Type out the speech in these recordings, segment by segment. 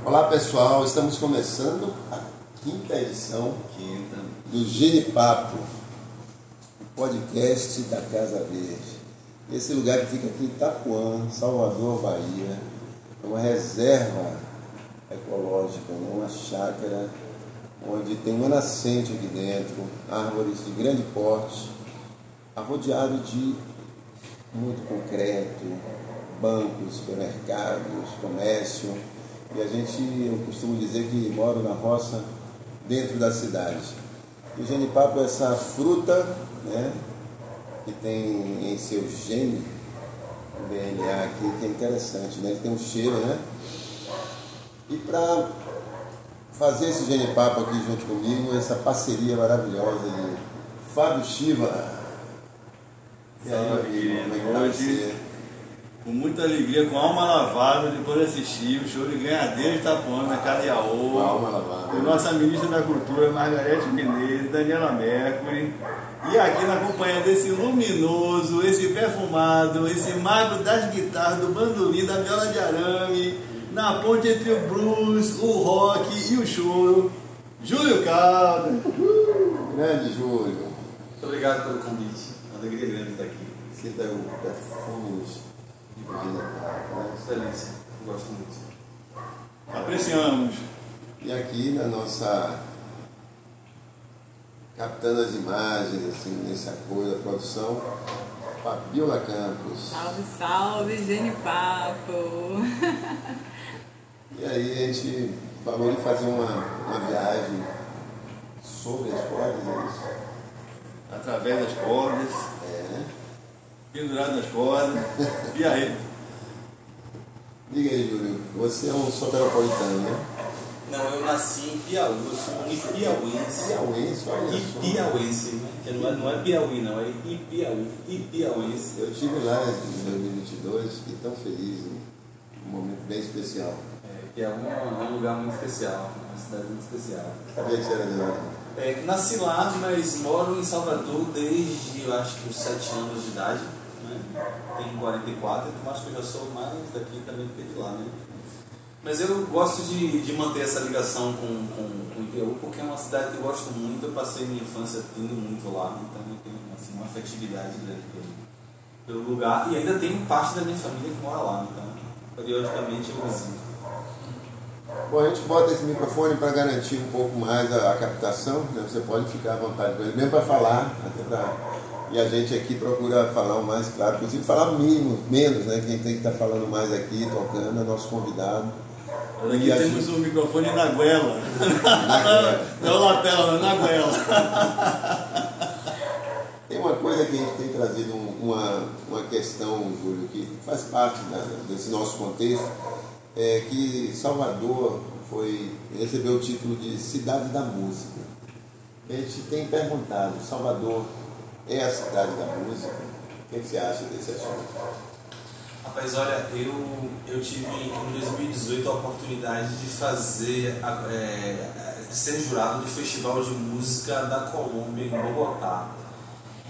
Olá pessoal, estamos começando a quinta edição do Genipapo, o podcast da Casa Verde. Esse lugar que fica aqui em Itapuã, Salvador, Bahia, é uma reserva ecológica, uma chácara onde tem uma nascente aqui dentro, árvores de grande porte, arrodeado de muito concreto, bancos, supermercados, comércio. E eu costumo dizer que moro na roça dentro da cidade. E o genipapo é essa fruta, né, que tem em seu gene, o DNA aqui, que é interessante, né? Ele tem um cheiro, né? E para fazer esse genipapo aqui junto comigo, essa parceria maravilhosa de Fábio Shiva. E aí, como é que tá hoje? Com muita alegria, com alma lavada, depois de assistir o show de Ganhadeiro de Itapuã, na Cadeaú, Alma lavada. com nossa ministra da Cultura, Margarete Menezes, Daniela Mercury, e aqui na companhia desse luminoso, esse perfumado, esse mago das guitarras, do bandolim, da viola de arame, na ponte entre o blues, o rock e o choro, Júlio Caldas. Grande Júlio. Muito obrigado pelo convite, uma alegria grande estar aqui. Sinta o perfume de genipapo, né? Excelência, gosto muito. Apreciamos. E aqui na nossa captando as imagens, assim, nesse apoio da produção, Fabiola Campos. Salve, salve, Genipapo! E aí a gente falou de fazer uma viagem sobre as cordas, é isso? Através das cordas, pendurado nas cordas, e aí? Diga aí, Júlio, você é um soteropolitano, né? Não, eu nasci em Piauí, eu sou um ipiauense. Piauense, olha só. Ipiauense, né? Que não é Piauí, não, é Ipiauí, ipiauense. Eu estive lá em 2022, fiquei tão feliz, né? Um momento bem especial. Piauí é um lugar muito especial, uma cidade muito especial. Sabia que você era de lá? Nasci lá, mas moro em Salvador desde, eu acho que os 7 anos de idade, né? Tenho 44, então acho que eu já sou mais daqui também do que de lá, né? Mas eu gosto de manter essa ligação com o Piauí, porque é uma cidade que eu gosto muito. Eu passei minha infância indo muito lá, então eu tenho assim, uma afetividade grande pelo lugar. E ainda tem parte da minha família que mora lá, então periodicamente eu visito. Bom, a gente bota esse microfone para garantir um pouco mais a captação, né? Você pode ficar à vontade com ele, mesmo para falar, até pra... E a gente aqui procura falar o mais claro possível, falar menos, né? Quem tem que estar falando mais aqui, tocando, é nosso convidado. Aqui temos um microfone na goela. Não é lapela, não, na goela. Tem uma coisa que a gente tem trazido, uma questão, Júlio, que faz parte desse nosso contexto, é que Salvador recebeu o título de Cidade da Música. A gente tem perguntado, Salvador é a cidade da música? O que você acha desse assunto? Rapaz, olha, eu tive em 2018 a oportunidade de de ser jurado do Festival de Música da Colômbia em Bogotá.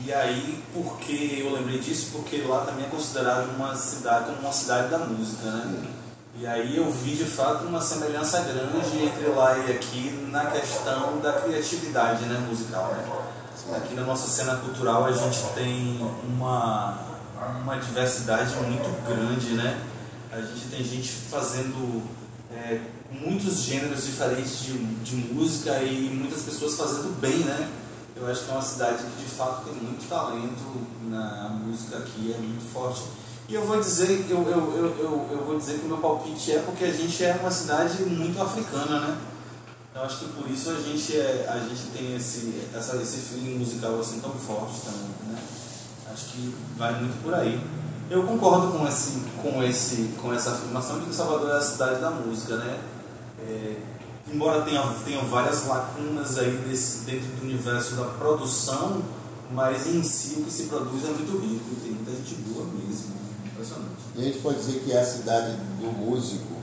E aí, por que eu lembrei disso? Porque lá também é considerado uma cidade como uma cidade da música, né? E aí eu vi de fato uma semelhança grande entre lá e aqui na questão da criatividade, né, musical, né? Aqui na nossa cena cultural a gente tem uma diversidade muito grande, né? A gente tem gente fazendo muitos gêneros diferentes de música e muitas pessoas fazendo bem, né? Eu acho que é uma cidade que de fato tem muito talento na música aqui, é muito forte. E eu vou dizer, eu vou dizer que o meu palpite é porque a gente é uma cidade muito africana, né? Eu acho que por isso a gente tem esse feeling musical assim tão forte também, né? Acho que vai muito por aí. Eu concordo com essa afirmação de que Salvador é a cidade da música, né? Embora tenha várias lacunas aí dentro do universo da produção, mas em si o que se produz é muito rico, tem muita gente boa mesmo, impressionante. E a gente pode dizer que é a cidade do músico?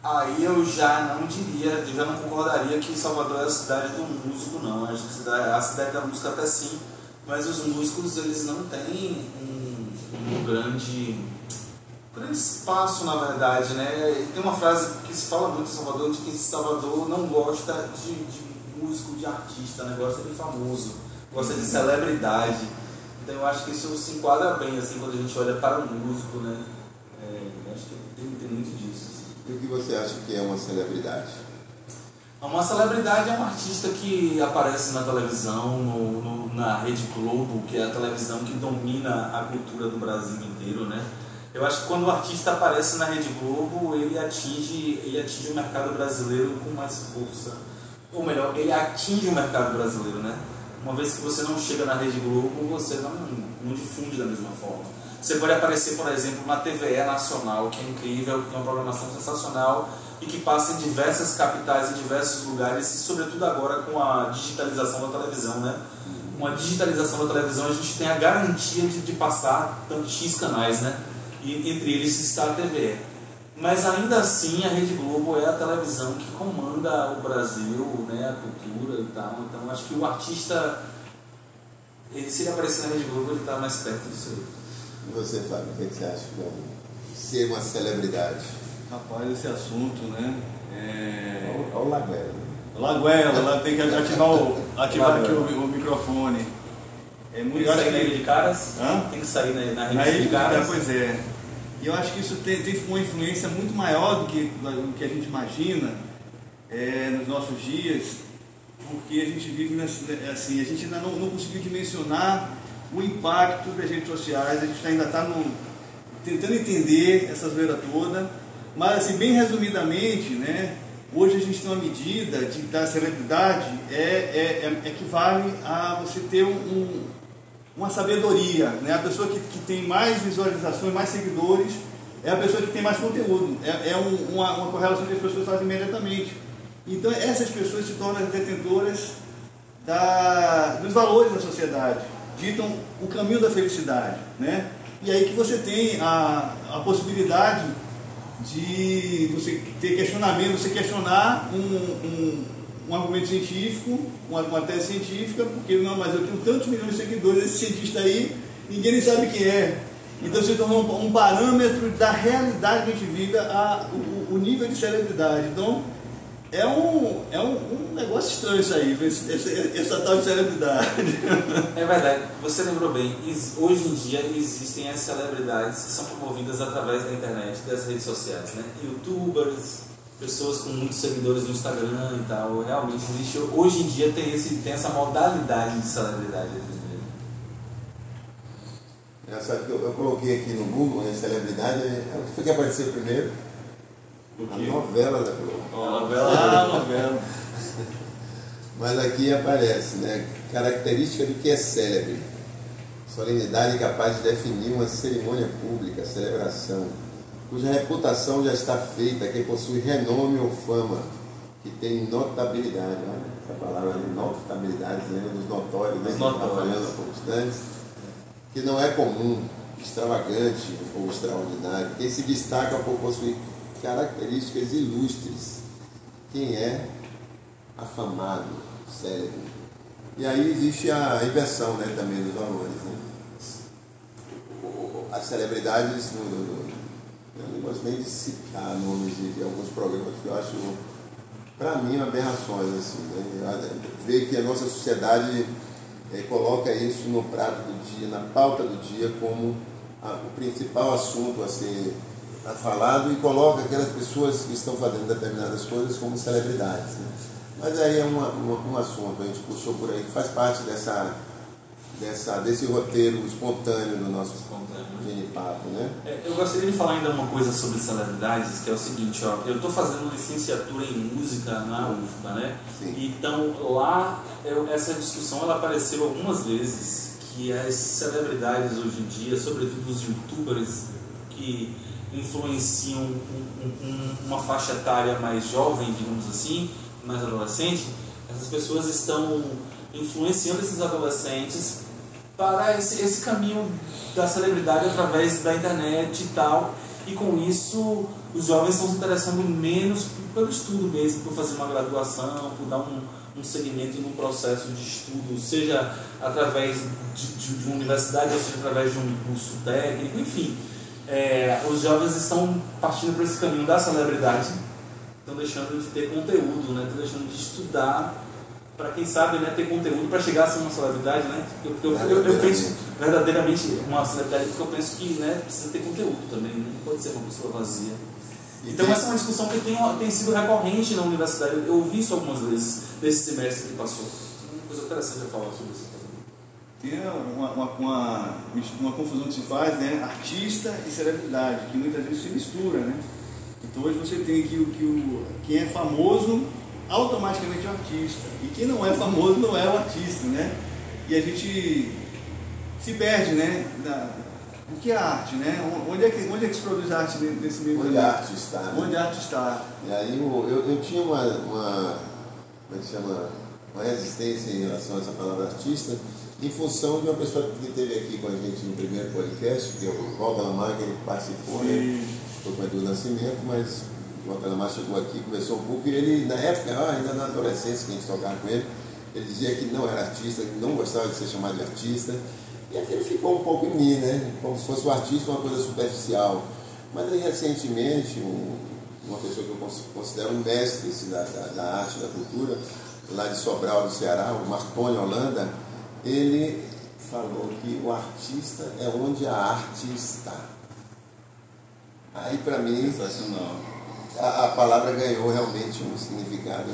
Aí eu já não diria, eu já não concordaria que Salvador é a cidade do músico, não. Acho que a cidade da música até sim, mas os músicos eles não têm um grande grande espaço, na verdade, né? E tem uma frase que se fala muito em Salvador, de que Salvador não gosta de músico, de artista, né? Gosta de famoso, gosta de celebridade. Então eu acho que isso se enquadra bem, assim, quando a gente olha para o músico, né? Acho que tem muito disso. Assim. E o que você acha que é uma celebridade? Uma celebridade é um artista que aparece na televisão, na Rede Globo, que é a televisão que domina a cultura do Brasil inteiro, né? Eu acho que quando o artista aparece na Rede Globo, ele atinge o mercado brasileiro com mais força. Ou melhor, ele atinge o mercado brasileiro, né? Uma vez que você não chega na Rede Globo, você não difunde da mesma forma. Você pode aparecer, por exemplo, na TVE Nacional, que é incrível, que tem uma programação sensacional e que passa em diversas capitais, em diversos lugares, e sobretudo agora com a digitalização da televisão, né? Uma digitalização da televisão, a gente tem a garantia de passar X canais, né? E entre eles está a TVE. Mas ainda assim, a Rede Globo é a televisão que comanda o Brasil, né? A cultura e tal. Então, acho que o artista, se ele aparecer na Rede Globo, ele está mais perto disso aí. E você, Fábio, o que você acha de ser uma celebridade? Rapaz, esse assunto, né? Olha o Laguela. Laguela, lá tem que ativar aqui o microfone. É muito. Tem que sair na Ilha de Caras? Hã? Tem que sair na Na Ilha de Caras. Pois é. E eu acho que isso tem uma influência muito maior do que a gente imagina nos nossos dias, porque a gente vive assim, a gente ainda não conseguiu dimensionar o impacto das redes sociais, a gente ainda está tentando entender essa zoeira toda, mas assim, bem resumidamente, né, hoje a gente tem uma medida da celebridade equivale a você ter uma sabedoria, né? A pessoa que tem mais visualizações, mais seguidores, é a pessoa que tem mais conteúdo, uma correlação que as pessoas fazem imediatamente. Então essas pessoas se tornam as detentoras dos valores da sociedade, ditam o caminho da felicidade, né? E aí que você tem a possibilidade de você ter questionamento, você questionar um argumento científico, uma tese científica, porque não, mas eu tenho tantos milhões de seguidores, esse cientista aí, ninguém nem sabe quem é. Então se tornou um parâmetro da realidade que a gente vive, o nível de celebridade. Então é um negócio estranho isso aí, essa tal de celebridade. É verdade, você lembrou bem, hoje em dia existem as celebridades que são promovidas através da internet, das redes sociais, né? Youtubers, pessoas com muitos seguidores no Instagram e tal. Realmente existe, hoje em dia tem essa modalidade de celebridade. Engraçado que eu coloquei aqui no Google, né, celebridade, o que foi que apareceu primeiro? A novela da Globo. Novela. Mas aqui aparece, né, característica do que é célebre. Solenidade capaz de definir uma cerimônia pública, celebração, cuja reputação já está feita, que possui renome ou fama, que tem notabilidade. Olha essa palavra, notabilidade, lembra dos notórios, né? Falando há poucos instantes, que não é comum, extravagante ou extraordinário, quem se destaca por possuir características ilustres. Quem é afamado, célebre. E aí existe a inversão, né, também dos valores. Né? As celebridades, eu não gosto nem de citar nomes de alguns programas que eu acho, para mim, aberrações. Assim, né? Ver que a nossa sociedade coloca isso no prato do dia, na pauta do dia, como o principal assunto a ser falado, e coloca aquelas pessoas que estão fazendo determinadas coisas como celebridades. Né? Mas aí é um assunto, a gente puxou por aí, que faz parte desse roteiro espontâneo do nosso Genipapo, né? Eu gostaria de falar ainda uma coisa sobre celebridades, que é o seguinte, ó, eu estou fazendo licenciatura em música na UFBA, né? Sim. Então lá essa discussão ela apareceu algumas vezes, que as celebridades hoje em dia, sobretudo os youtubers que influenciam uma faixa etária mais jovem, digamos assim, mais adolescente, essas pessoas estão influenciando esses adolescentes para esse caminho da celebridade através da internet e tal, e com isso os jovens estão se interessando menos pelo estudo mesmo, por fazer uma graduação, por dar um segmento em um processo de estudo, seja através de uma universidade, ou seja através de um curso técnico, enfim. os jovens estão partindo por esse caminho da celebridade, estão deixando de ter conteúdo, né? Estão deixando de estudar para, quem sabe, né, ter conteúdo para chegar a ser uma celebridade, né? Porque eu penso verdadeiramente uma celebridade, porque eu penso que, né, precisa ter conteúdo também, não pode ser uma pessoa vazia. Então essa é uma discussão que tem sido recorrente na universidade. Eu ouvi isso algumas vezes nesse semestre que passou. Uma coisa interessante a falar sobre isso. Tem uma confusão que se faz, né? Artista e celebridade, que muitas vezes se mistura, né? Então hoje você tem que quem é famoso automaticamente é um artista, e quem não é famoso não é um artista, né? E a gente se perde, né? O que é arte, né? Onde é que se produz arte nesse meio? Onde a arte está, né? Onde a arte está. E aí eu tinha uma como é que chama? Uma resistência em relação a essa palavra artista, em função de uma pessoa que esteve aqui com a gente no primeiro podcast, que é o Walter Lamar, que ele participou, né? Foi com o Edu Nascimento, mas o Walter Lamar chegou aqui, conversou um pouco, e ele, na época, ainda na adolescência, que a gente tocava com ele dizia que não era artista, que não gostava de ser chamado de artista, e aquilo ficou um pouco em mim, né? Como se fosse o artista uma coisa superficial. Mas aí, recentemente, uma pessoa que eu considero um mestre da arte, da cultura, lá de Sobral, do Ceará, o Marconi Holanda, ele falou que o artista é onde a arte está. Aí, para mim, a palavra ganhou realmente um significado.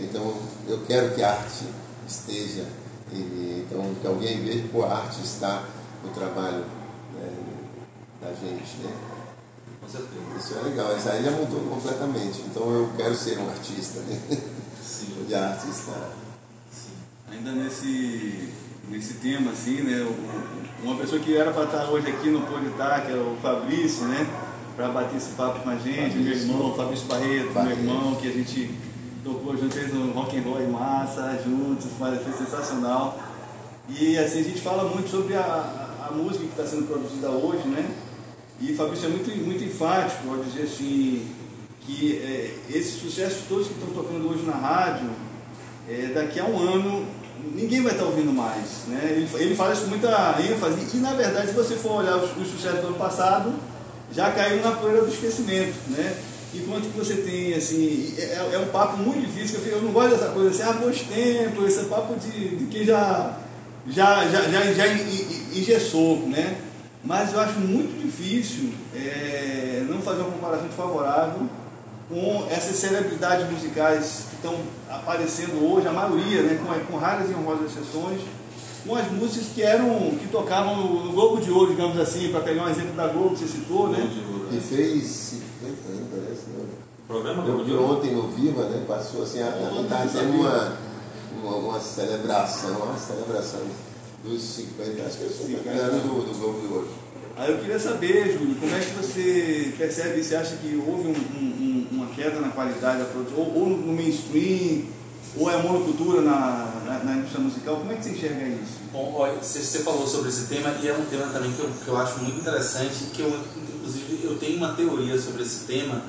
Então, eu quero que a arte esteja em mim. Então, que alguém veja que a arte está no trabalho, né, da gente, né? Com certeza. Isso é legal. Isso aí já mudou completamente. Então, eu quero ser um artista, né? Sim. Onde a arte está. Sim. Ainda nesse tema, assim, né? Uma pessoa que era para estar hoje aqui no Poditá, que é o Fabrício, né? Para bater esse papo com a gente, meu irmão, Fabrício Barreto, meu irmão, que a gente tocou junto, fez um rock and roll em massa, juntos, foi sensacional. E assim, a gente fala muito sobre a música que está sendo produzida hoje, né? E Fabrício é muito enfático ao dizer assim, que esses sucessos todos que estão tocando hoje na rádio, daqui a um ano ninguém vai estar ouvindo mais, né? Ele fala isso com muita ênfase, e na verdade, se você for olhar os sucessos do ano passado, já caiu na poeira do esquecimento, né? Enquanto que você tem, assim, é um papo muito difícil, eu não gosto dessa coisa assim, bons tempos, esse papo de quem já engessou, né? Mas eu acho muito difícil não fazer uma comparação desfavorável com essas celebridades musicais que estão aparecendo hoje, a maioria, né, com raras e honrosas exceções, com as músicas que tocavam no Globo de Ouro, digamos assim, para pegar um exemplo da Globo que você citou, né? E fez 50 anos, parece, né? Programa Eu vi ontem no Viva, né? Passou assim, está tendo uma celebração dos 50, acho que é 50 anos do Globo de Ouro. Aí eu queria saber, Júlio, como é que você percebe, você acha que houve uma queda na qualidade da produção, ou no mainstream, ou é monocultura na indústria musical? Como é que você enxerga isso? Bom, olha, você falou sobre esse tema, e é um tema também que eu acho muito interessante, que inclusive eu tenho uma teoria sobre esse tema,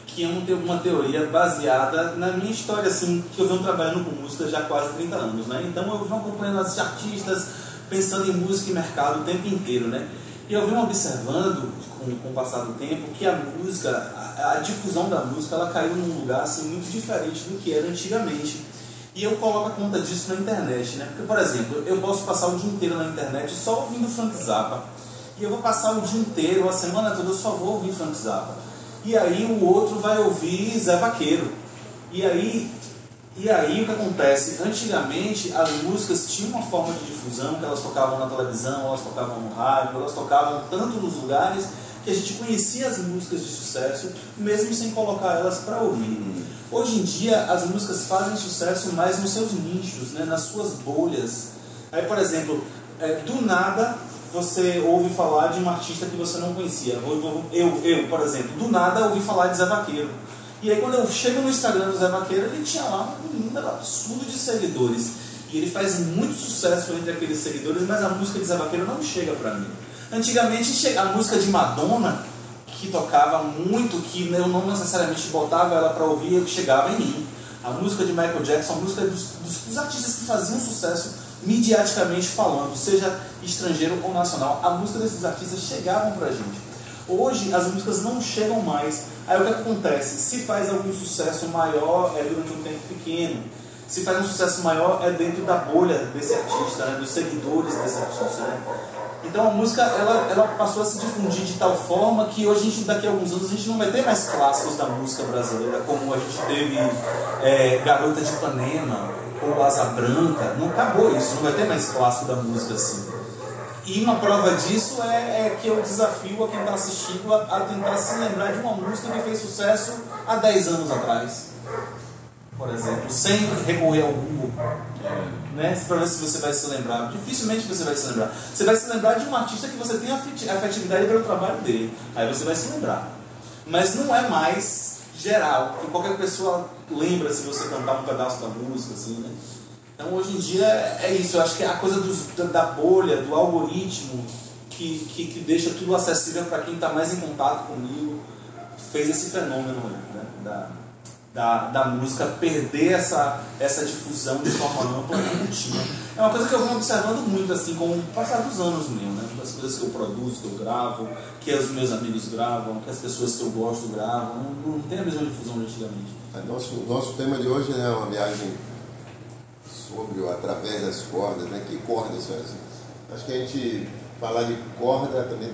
que é uma teoria baseada na minha história, assim, que eu venho trabalhando com música já há quase 30 anos, né? Então eu venho acompanhando esses artistas, pensando em música e mercado o tempo inteiro, né? E eu venho observando, com o passar do tempo, que a música, a difusão da música, ela caiu num lugar assim, muito diferente do que era antigamente. E eu coloco a conta disso na internet, né? Porque, por exemplo, eu posso passar o dia inteiro na internet só ouvindo Frank Zappa. E eu vou passar o dia inteiro, a semana toda, eu só vou ouvir Frank Zappa. E aí o outro vai ouvir Zé Vaqueiro. E aí o que acontece? Antigamente as músicas tinham uma forma de difusão, que elas tocavam na televisão, elas tocavam no rádio, elas tocavam tanto nos lugares que a gente conhecia as músicas de sucesso, mesmo sem colocar elas para ouvir. Hoje em dia as músicas fazem sucesso mais nos seus nichos, né? Nas suas bolhas. Aí, por exemplo, do nada você ouve falar de um artista que você não conhecia. Eu, por exemplo, do nada ouvi falar de Zé Vaqueiro. E aí quando eu chego no Instagram do Zé Vaqueiro, ele tinha lá um número absurdo de seguidores. E ele faz muito sucesso entre aqueles seguidores, mas a música de Zé Vaqueiro não chega pra mim. Antigamente a música de Madonna, que tocava muito, que eu não necessariamente botava ela pra ouvir, chegava em mim. A música de Michael Jackson, a música dos artistas que faziam sucesso midiaticamente falando, seja estrangeiro ou nacional, a música desses artistas chegavam pra gente. Hoje as músicas não chegam mais. Aí o que acontece? Se faz algum sucesso maior é durante um tempo pequeno. Se faz um sucesso maior é dentro da bolha desse artista, né? Dos seguidores desse artista, né? Então a música ela passou a se difundir de tal forma que hoje, daqui a alguns anos, a gente não vai ter mais clássicos da música brasileira, como a gente teve Garota de Ipanema ou Asa Branca. Não acabou isso, não vai ter mais clássico da música assim. E uma prova disso é que eu desafio a quem está assistindo a tentar se lembrar de uma música que fez sucesso há 10 anos atrás, por exemplo, sem recorrer ao Google, né? Para ver se você vai se lembrar. Dificilmente você vai se lembrar. Você vai se lembrar de um artista que você tem afetividade pelo trabalho dele. Aí você vai se lembrar. Mas não é mais geral, que qualquer pessoa lembra se você cantar um pedaço da música, assim, né? Então hoje em dia é isso. Eu acho que a coisa da bolha, do algoritmo, que deixa tudo acessível para quem está mais em contato comigo, fez esse fenômeno, né? Da música perder essa difusão de forma ampla como tinha. É uma coisa que eu venho observando muito assim com o passar dos anos mesmo, né? Das coisas que eu produzo, que eu gravo, que os meus amigos gravam, que as pessoas que eu gosto gravam, não tem a mesma difusão de antigamente. Nosso tema de hoje, né, é uma viagem sobre ou através das cordas, né? Que cordas são essas? Acho que a gente falar de corda também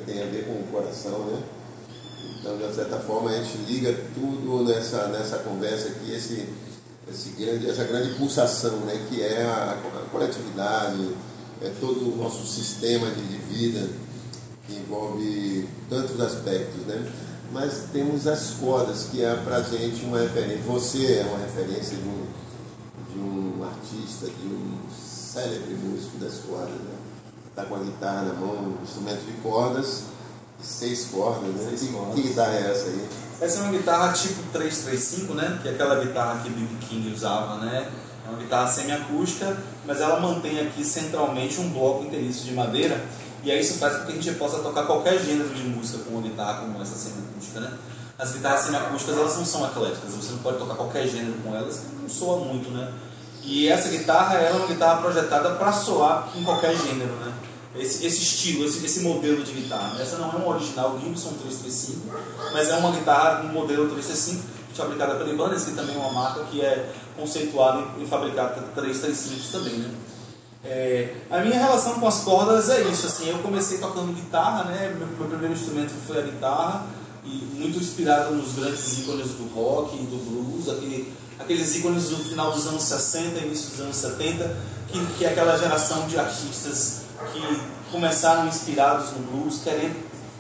tem a ver com o coração, né? Então, de certa forma, a gente liga tudo nessa conversa aqui, essa grande pulsação, né, que é a coletividade, é todo o nosso sistema de vida, que envolve tantos aspectos, né? Mas temos as cordas, que é para a gente uma referência. Você é uma referência de um artista, de um célebre músico das cordas, né? Está com a guitarra na mão, um instrumento de cordas, 6 cordas, né? Que guitarra é essa aí? Essa é uma guitarra tipo 335, né? Que é aquela guitarra que B.B. King usava, né? É uma guitarra semiacústica, mas ela mantém aqui centralmente um bloco inteiriço de madeira, e aí isso faz com que a gente possa tocar qualquer gênero de música com uma guitarra como essa semiacústica, né? As guitarras semiacústicas, elas não são ecléticas, você não pode tocar qualquer gênero com elas, não soa muito, né? E essa guitarra, ela é uma guitarra projetada para soar em qualquer gênero, né? Esse estilo, esse modelo de guitarra. Essa não é uma original Gibson 335, mas é uma guitarra, um modelo 335 fabricada pela Ibanez, que também é uma marca que é conceituada em fabricar 335 também, né? A minha relação com as cordas é isso, assim, eu comecei tocando guitarra, né? Meu primeiro instrumento foi a guitarra, e muito inspirado nos grandes ícones do rock e do blues, aqueles ícones do final dos anos 60, início dos anos 70, que é aquela geração de artistas que começaram inspirados no blues, querendo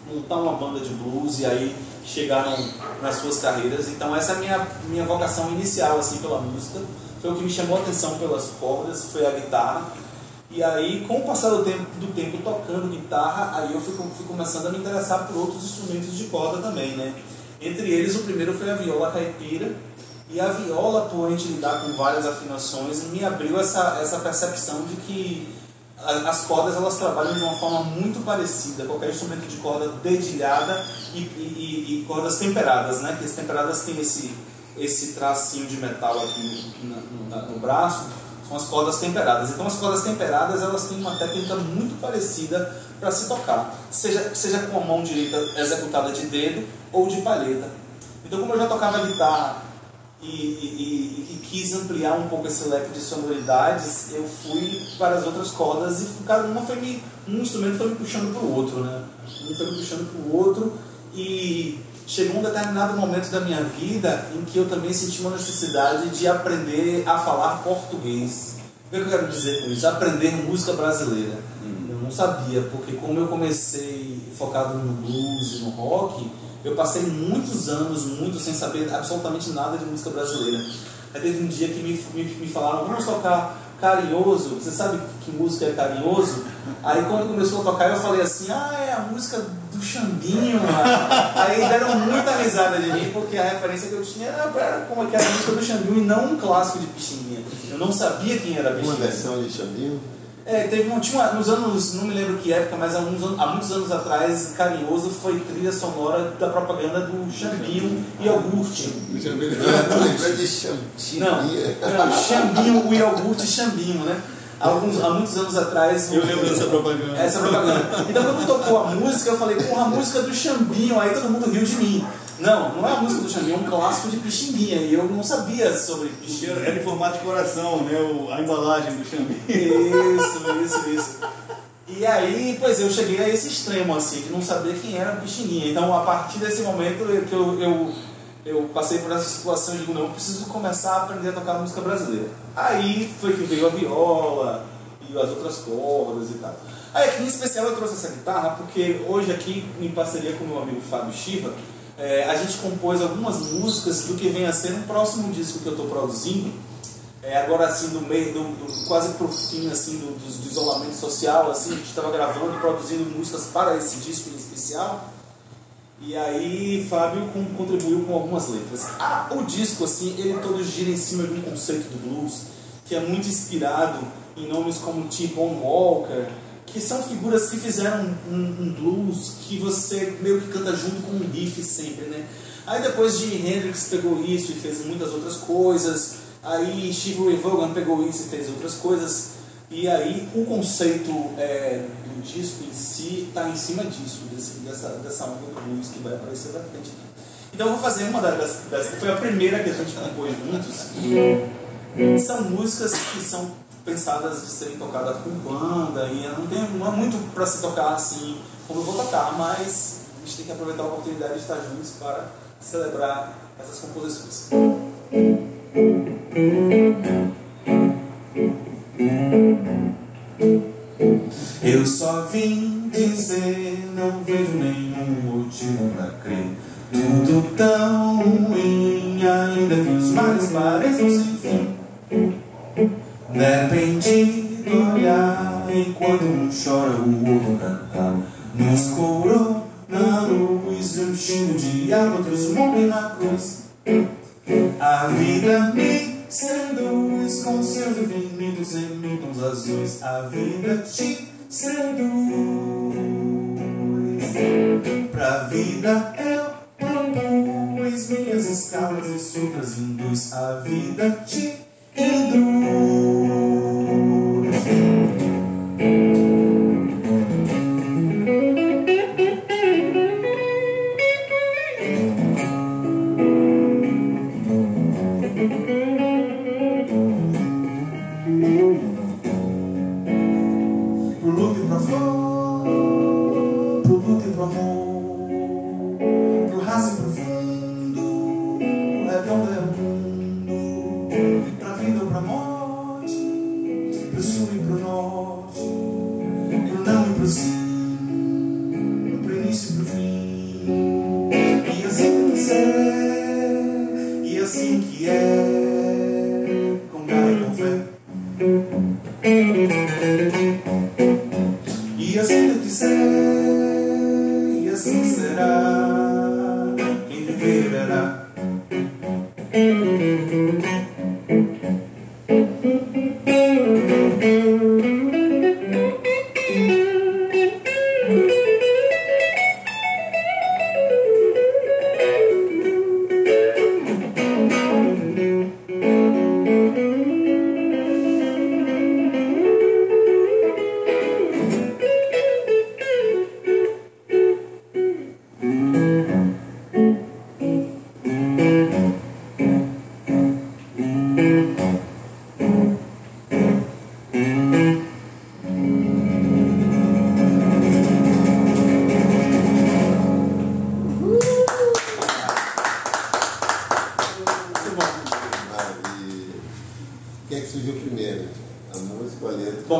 montar uma banda de blues e aí chegaram nas suas carreiras. Então essa é a minha vocação inicial assim pela música, foi o que me chamou a atenção pelas cordas, foi a guitarra. E aí, com o passar do tempo tocando guitarra, aí eu fui começando a me interessar por outros instrumentos de corda também, né? Entre eles, o primeiro foi a viola caipira, e a viola, por a gente lidar com várias afinações, me abriu essa percepção de que as cordas, elas trabalham de uma forma muito parecida, qualquer instrumento de corda dedilhada e cordas temperadas, né? Que as temperadas têm esse tracinho de metal aqui no braço, são as cordas temperadas. Então as cordas temperadas, elas têm uma técnica muito parecida para se tocar, seja com a mão direita executada de dedo ou de palheta. Então, como eu já tocava guitarra e quis ampliar um pouco esse leque de sonoridades, eu fui para as outras cordas e um instrumento foi me puxando para o outro, né? Um foi me puxando para o outro, e chegou um determinado momento da minha vida em que eu também senti uma necessidade de aprender a falar português. O que eu quero dizer com isso? Aprender música brasileira. Eu não sabia, porque como eu comecei focado no blues e no rock, eu passei muitos anos sem saber absolutamente nada de música brasileira. Aí teve um dia que me falaram, vamos tocar Carinhoso, você sabe que música é Carinhoso? Aí quando começou a tocar eu falei assim, é a música do Xambinho. Aí deram muita risada de mim, porque a referência que eu tinha era como que era a música do Xambinho e não um clássico de Pixinguinha. Eu não sabia quem era Pixinguinha. Uma versão de Xambinho? Tinha nos anos, não me lembro que época, mas há muitos anos atrás, Carinhoso foi trilha sonora da propaganda do Xambinho e iogurte. Eu lembrei de Xambinho. Não, Xambinho, o iogurte Xambinho, né? há muitos anos atrás. Eu lembro dessa propaganda. Essa propaganda. Então quando tocou a música, eu falei, porra, a música do Xambinho, aí todo mundo riu de mim. Não é a música do Xambinho, é um clássico de Pixinguinha, e eu não sabia sobre Pixinguinha. Era em formato de coração, né? A embalagem do Xambinho. Isso. E aí, pois eu cheguei a esse extremo, assim, de não saber quem era Pixinguinha. Então, a partir desse momento que eu passei por essa situação e digo, não, eu preciso começar a aprender a tocar música brasileira. Aí foi que veio a viola e as outras cordas e tal. Aí aqui em especial eu trouxe essa guitarra porque hoje aqui, em parceria com o meu amigo Fábio Shiva, a gente compôs algumas músicas do que vem a ser um próximo disco que eu estou produzindo. Agora assim, do meio, quase pro fim assim, do isolamento social, assim, a gente estava gravando e produzindo músicas para esse disco em especial. E aí Fábio contribuiu com algumas letras. O disco, assim, ele todo gira em cima de um conceito do blues que é muito inspirado em nomes como T-Bone Walker, que são figuras que fizeram um blues que você meio que canta junto com um riff sempre, né? Aí depois Jimi Hendrix pegou isso e fez muitas outras coisas. Aí Stevie Ray Vaughan pegou isso e fez outras coisas. E aí o conceito do disco em si está em cima disso, dessa onda do blues que vai aparecer da frente. Então eu vou fazer uma foi a primeira que a gente compôs juntos. São músicas que são pensadas de serem tocadas com banda, e não é muito para se tocar assim como eu vou tocar, mas a gente tem que aproveitar a oportunidade de estar juntos para celebrar essas composições. Eu só vim dizer, não vejo nenhum motivo pra crer. Tudo tão ruim, ainda que os mares pareçam sem fim. Depende do olhar, enquanto um chora o outro canta. Nos corona luz, um chingo de água, outros morrem na cruz. A vida me seduz com seus infinitos emítons azuis. A vida te seduz. Pra vida eu propus minhas escalas e sutras induz. A vida te induz. Pro luto e pro flor, pro luto e pro amor, pro raso e pro fundo, redondo é o mundo. Pra vida ou pra morte, pro sul e pro norte, pro não e pro sim, pro início e pro fim. E assim quiser, e assim que é, com garra e com fé. E assim eu quiser, e assim será, quem viver verá.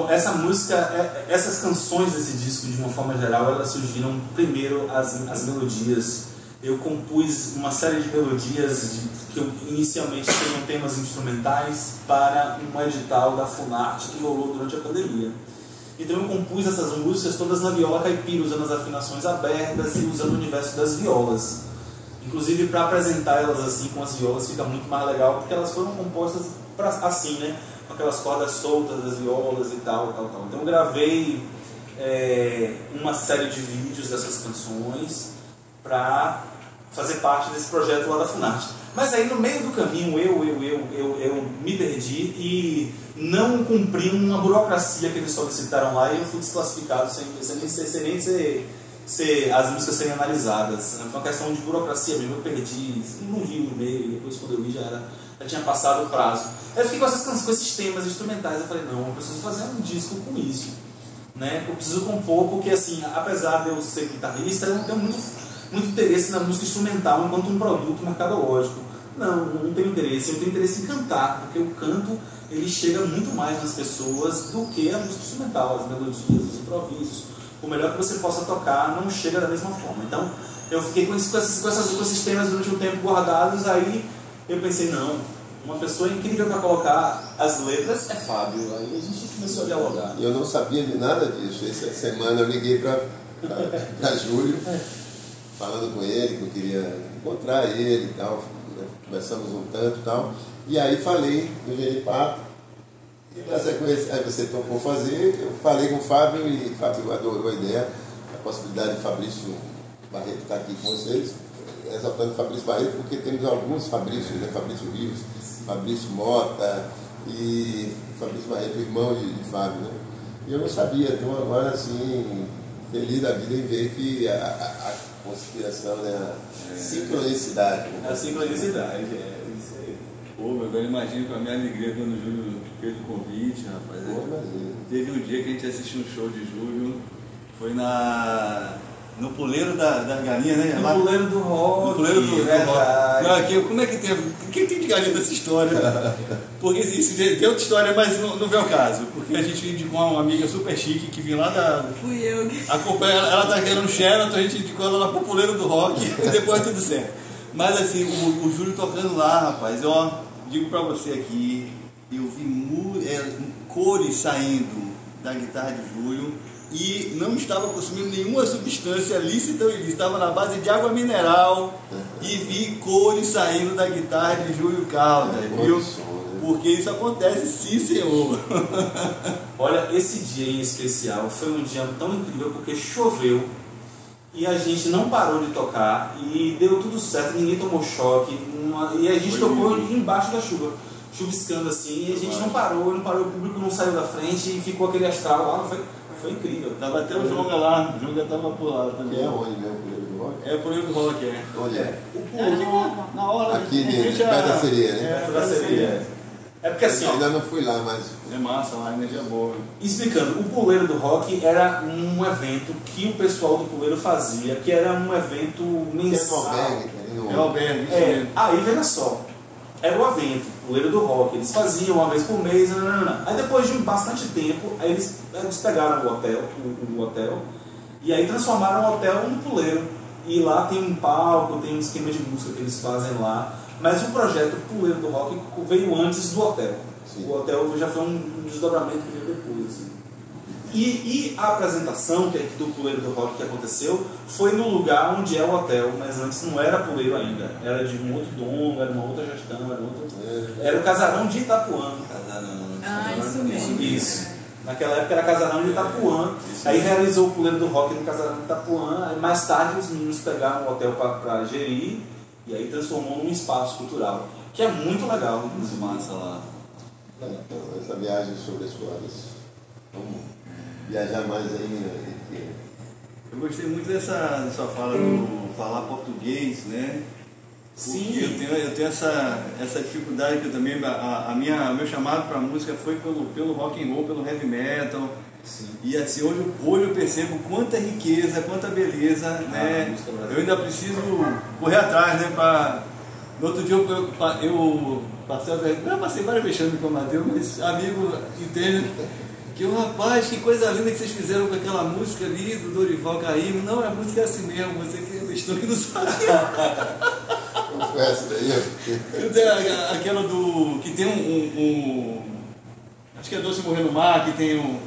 Essa música, essas canções desse disco, de uma forma geral, elas surgiram primeiro as melodias. Eu compus uma série de melodias que inicialmente seriam temas instrumentais para um edital da Funarte que rolou durante a pandemia. Então eu compus essas músicas todas na viola caipira, usando as afinações abertas e usando o universo das violas. Inclusive, para apresentar elas assim com as violas fica muito mais legal, porque elas foram compostas assim, né? Com aquelas cordas soltas das violas e tal. Então eu gravei uma série de vídeos dessas canções para fazer parte desse projeto lá da Funarte. Mas aí no meio do caminho eu me perdi e não cumpri uma burocracia que eles solicitaram lá e eu fui desclassificado sem nem ser as músicas serem analisadas. Foi uma questão de burocracia mesmo, eu perdi, não vi o e-mail, depois quando eu vi já tinha passado o prazo. Aí eu fiquei com esses temas instrumentais, eu falei, não, eu preciso fazer um disco com isso, né? Eu preciso compor, porque assim, apesar de eu ser guitarrista, eu não tenho muito interesse na música instrumental enquanto um produto mercadológico. Não tenho interesse. Eu tenho interesse em cantar, porque o canto ele chega muito mais nas pessoas do que a música instrumental, as melodias, os improvisos. O melhor que você possa tocar não chega da mesma forma. Então eu fiquei com esses temas durante um tempo guardados. Aí eu pensei, não, uma pessoa incrível para colocar as letras é Fábio. Aí a gente começou a dialogar. Eu não sabia de nada disso. Essa semana eu liguei para Júlio, falando com ele, que eu queria encontrar ele e tal. Conversamos um tanto e tal. E aí falei do Genipapo. E na sequência, aí você topou fazer. Eu falei com o Fábio e o Fábio adorou a ideia, a possibilidade de Fabrício Barreto estar aqui com vocês, exaltando Fabrício Barreto, porque temos alguns Fabrícios, né? Fabrício Rios, Fabrício Mota e Fabrício Barreto, irmão de Fábio, né? E eu não sabia, então agora assim, feliz da vida em ver que a conspiração, né? A sincronicidade. A sincronicidade, isso aí. Pô, meu velho, imagina com a minha alegria quando o Júlio fez o convite, rapaz. Pô, imagina. Teve um dia que a gente assistiu um show de Júlio, foi no Puleiro da Galinha, né? No Puleiro do Rock. No Puleiro do Rock. Não, aqui, como é que tem? O que tem de galinha dessa história? Porque isso tem outra história, mas não vem ao caso. Porque a gente indicou uma amiga super chique que vinha lá da. Fui eu que. Acompanha, ela tá querendo no Sheraton, a gente indicou ela lá pro Puleiro do Rock e depois tudo certo. Mas assim, o Júlio tocando lá, rapaz, eu digo pra você aqui, eu vi cores saindo da guitarra de Júlio e não estava consumindo nenhuma substância lícita ou ilícita, estava na base de água mineral e vi cores saindo da guitarra de Júlio Caldas, viu? Porque isso acontece, sim, senhor. Olha, esse dia em especial foi um dia tão incrível porque choveu e a gente não parou de tocar e deu tudo certo, ninguém tomou choque e a gente tocou embaixo da chuva, chuviscando assim, e a gente não parou, o público não saiu da frente e ficou aquele astral lá, foi incrível. Tava até o Jonga lá, o Jonga tava por lá também. Que é onde mesmo, o Puleiro do Rock? É o Puleiro do Rock, é. Onde é? Aqui na hora. Aqui dentro, perto da sereia, né? Perto da sereia. É porque assim, Eu ainda não fui lá, mas É massa lá, energia boa. explicando, o Puleiro do Rock era um evento que o pessoal do Puleiro fazia, que era um evento tem no mensal. albergue, ali no... É o albergue, isso mesmo. Aí veja só, era o evento, o Puleiro do Rock, eles faziam uma vez por mês, Aí depois de bastante tempo, aí eles pegaram o hotel, e aí transformaram o hotel num puleiro. E lá tem um palco, tem um esquema de música que eles fazem lá. Mas o projeto Puleiro do Rock veio antes do hotel. Sim. O hotel já foi um desdobramento que veio depois. Assim. E a apresentação do Puleiro do Rock que aconteceu foi no lugar onde é o hotel, mas antes não era Puleiro ainda. Era de um outro dono, era uma outra gestão, era o Casarão de Itapuã. Ah, isso mesmo. Isso. Naquela época era Casarão de Itapuã. Aí realizou o Puleiro do Rock no Casarão de Itapuã. Aí mais tarde os meninos pegaram o hotel para gerir e aí transformou num espaço cultural, que é muito legal, Muito massa lá. Então, essa viagem sobre as suas... Vamos viajar mais aí, né? Eu gostei muito dessa sua fala do falar português, né? Sim. Porque eu tenho essa dificuldade que eu também, o meu chamado para a música foi pelo rock and roll, pelo heavy metal. Sim. E assim, hoje eu percebo quanta riqueza, quanta beleza, né? Eu ainda preciso correr atrás, né? No outro dia eu passei várias vexames com o Matheus, mas amigo entende que o rapaz, que coisa linda que vocês fizeram com aquela música ali do Dorival Caymmi. Não, a música é assim mesmo, você que estou que não sabia. Não foi essa daí? Aquela do. Que tem acho que é Doce Morrer no Mar, que tem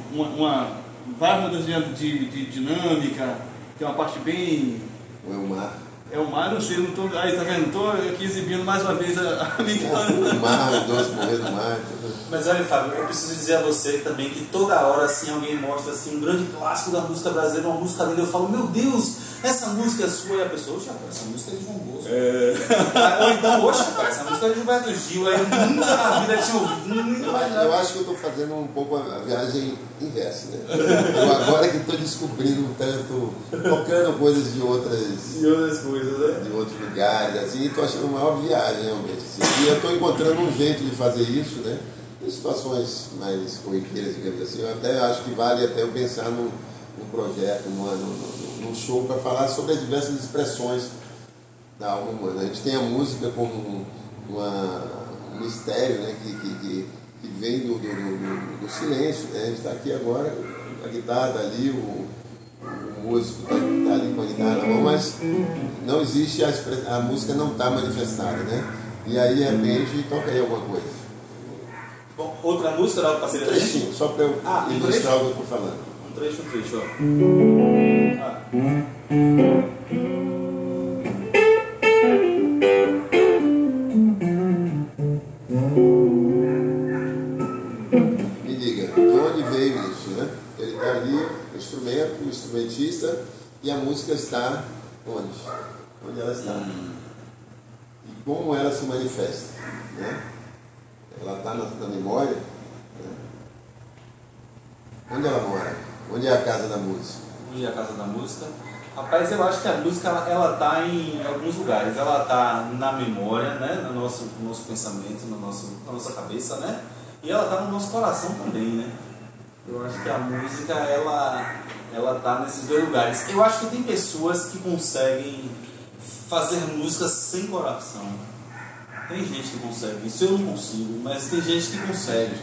várias mudanças de dinâmica, tem uma parte bem. O Elmar. É o Mário C, não tô. Aí, tá vendo? Tô aqui exibindo mais uma vez a minha. O mar, dois morrer no mar. Mas olha, Fábio, eu preciso dizer a você também que toda hora assim alguém mostra assim um grande clássico da música brasileira, uma música linda, eu falo, meu Deus, essa música é sua, e a pessoa, já, essa música é de João Bosco. Ou então, poxa, cara, essa música é de Gilberto Gil, aí eu nunca na vida tinha ouvido. Eu acho que eu estou fazendo um pouco a viagem inversa, né? Eu agora que estou descobrindo um tanto, tocando coisas de outras coisas, né? de outros lugares, assim, estou achando uma maior viagem realmente. Assim. E eu estou encontrando um jeito de fazer isso, né? Em situações mais corriqueiras, digamos assim. Eu até acho que vale até eu pensar num projeto, num show para falar sobre as diversas expressões da alma humana. A gente tem a música como um mistério, né? que vem do silêncio, né? A gente está aqui agora, a guitarra está ali, o músico está ali com a guitarra na mão, mas não existe, a música não está manifestada, né? E aí, de repente, toca aí alguma coisa. Bom, outra música da parceria da gente? Trechinho, só para eu ilustrar o que eu estou falando. Um trecho, ó. Me diga, de onde veio isso, né? Ele está ali, o instrumentista, e a música está onde? Onde ela está? E como ela se manifesta, né? Ela está na memória, né? Onde ela mora? Onde é a casa da música? Onde é a casa da música? Rapaz, eu acho que a música ela tá em alguns lugares. Ela tá na memória, né? No nosso pensamento, na nossa cabeça, né? E ela tá no nosso coração também, né? Eu acho que a música ela tá nesses dois lugares. Eu acho que tem pessoas que conseguem fazer música sem coração. Tem gente que consegue, isso eu não consigo, mas tem gente que consegue.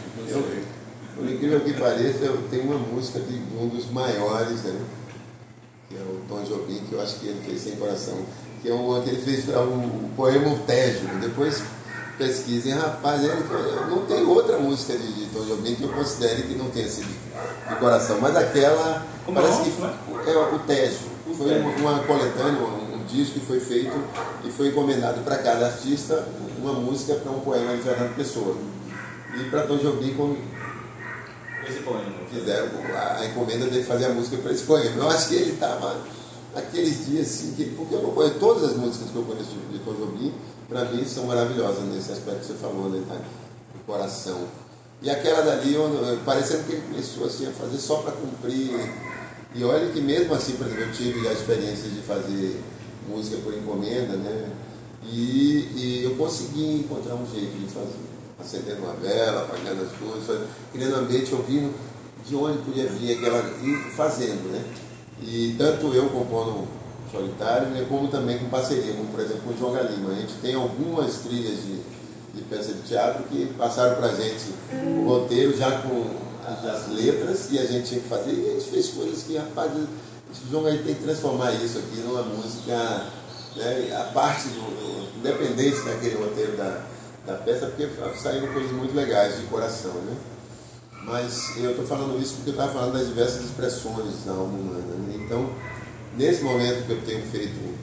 Por incrível que pareça, eu tenho uma música de um dos maiores, né? Que é o Tom Jobim, que eu acho que ele fez sem coração, que é que ele fez um poema Tejo. Depois pesquisem, rapaz, não tem outra música de Tom Jobim que eu considere que não tenha sido de coração, mas aquela parece que é o Tejo. Foi uma coletânea, um disco que foi feito e foi encomendado para cada artista uma música para um poema de Fernando Pessoa. E para Tom Jobim esse poema. Fizeram a encomenda dele fazer a música para esse poema. Eu acho que ele estava naqueles dias assim, porque eu não conheço todas as músicas que eu conheço de Tom Jobim, para mim são maravilhosas nesse aspecto que você falou, né? Tá? Do coração. E aquela dali, parecendo que ele começou assim, a fazer só para cumprir. E olha que mesmo assim, por exemplo, eu tive a experiência de fazer música por encomenda, né? E eu consegui encontrar um jeito de fazer. Acendendo uma vela, apagando as luzes, criando um ambiente, ouvindo de onde podia vir aquela. E fazendo, né? E tanto eu compondo solitário, né, como também com parceria, como por exemplo com o João Galima. A gente tem algumas trilhas de peça de teatro que passaram para a gente o roteiro já com as letras e a gente tinha que fazer. E a gente fez coisas que, rapaz, o João Galima tem que transformar isso aqui numa música, né, a parte independente daquele roteiro da peça, porque saíram coisas muito legais de coração, né? Mas eu estou falando isso porque eu estava falando das diversas expressões da alma humana, né? Então, nesse momento que eu tenho feito,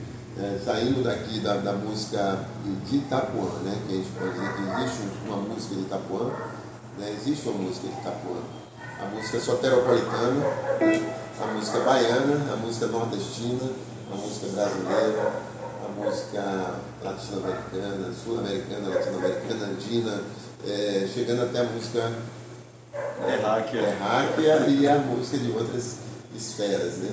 saindo daqui da música de Itapuã, né? Que a gente pode dizer que existe uma música de Itapuã, né? Existe uma música de Itapuã, a música soteropolitana, né? A música baiana, a música nordestina, a música brasileira, a música latino-americana, sul-americana, latino-americana, andina, chegando até a música terráquea e a música de outras esferas, né?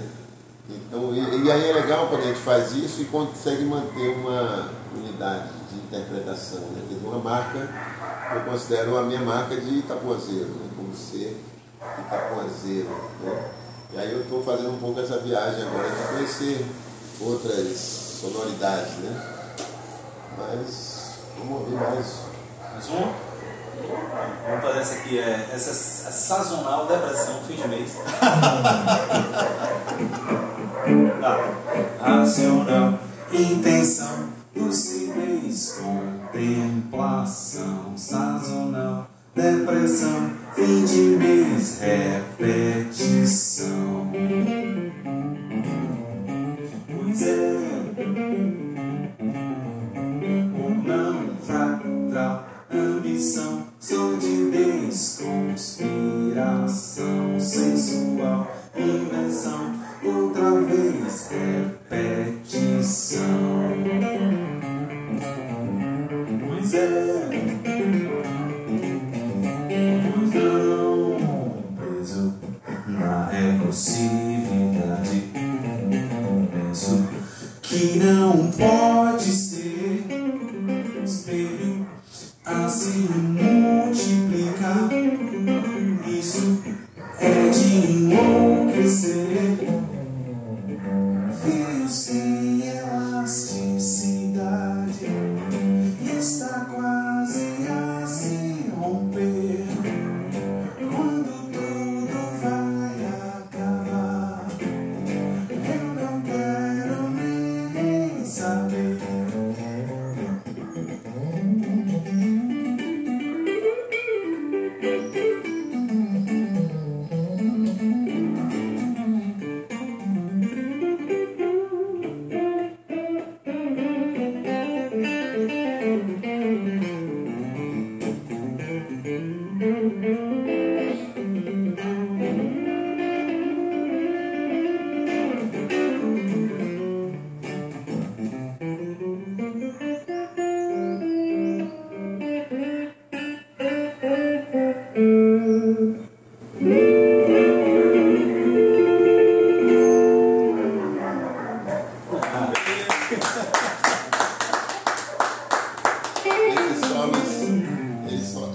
Então, e aí é legal quando a gente faz isso e consegue manter uma unidade de interpretação, né? Tem uma marca que eu considero a minha marca de itapuazeiro, né? Como ser itapuazeiro, né? E aí eu estou fazendo um pouco essa viagem agora de conhecer outras sonoridades, né? Mas vamos ouvir mais um. Vamos fazer essa aqui, essa sazonal depressão, fim de mês. Racional, intenção, lucidez, contemplação, sazonal, depressão, fim de mês, repetição. Pois é. zero. Não preso na recursividade. Penso que não pode ser espelho a se multiplicar. Isso é de enlouquecer. Fio sem elasticidade está quase a se romper. Quando tudo vai acabar, eu não quero nem saber.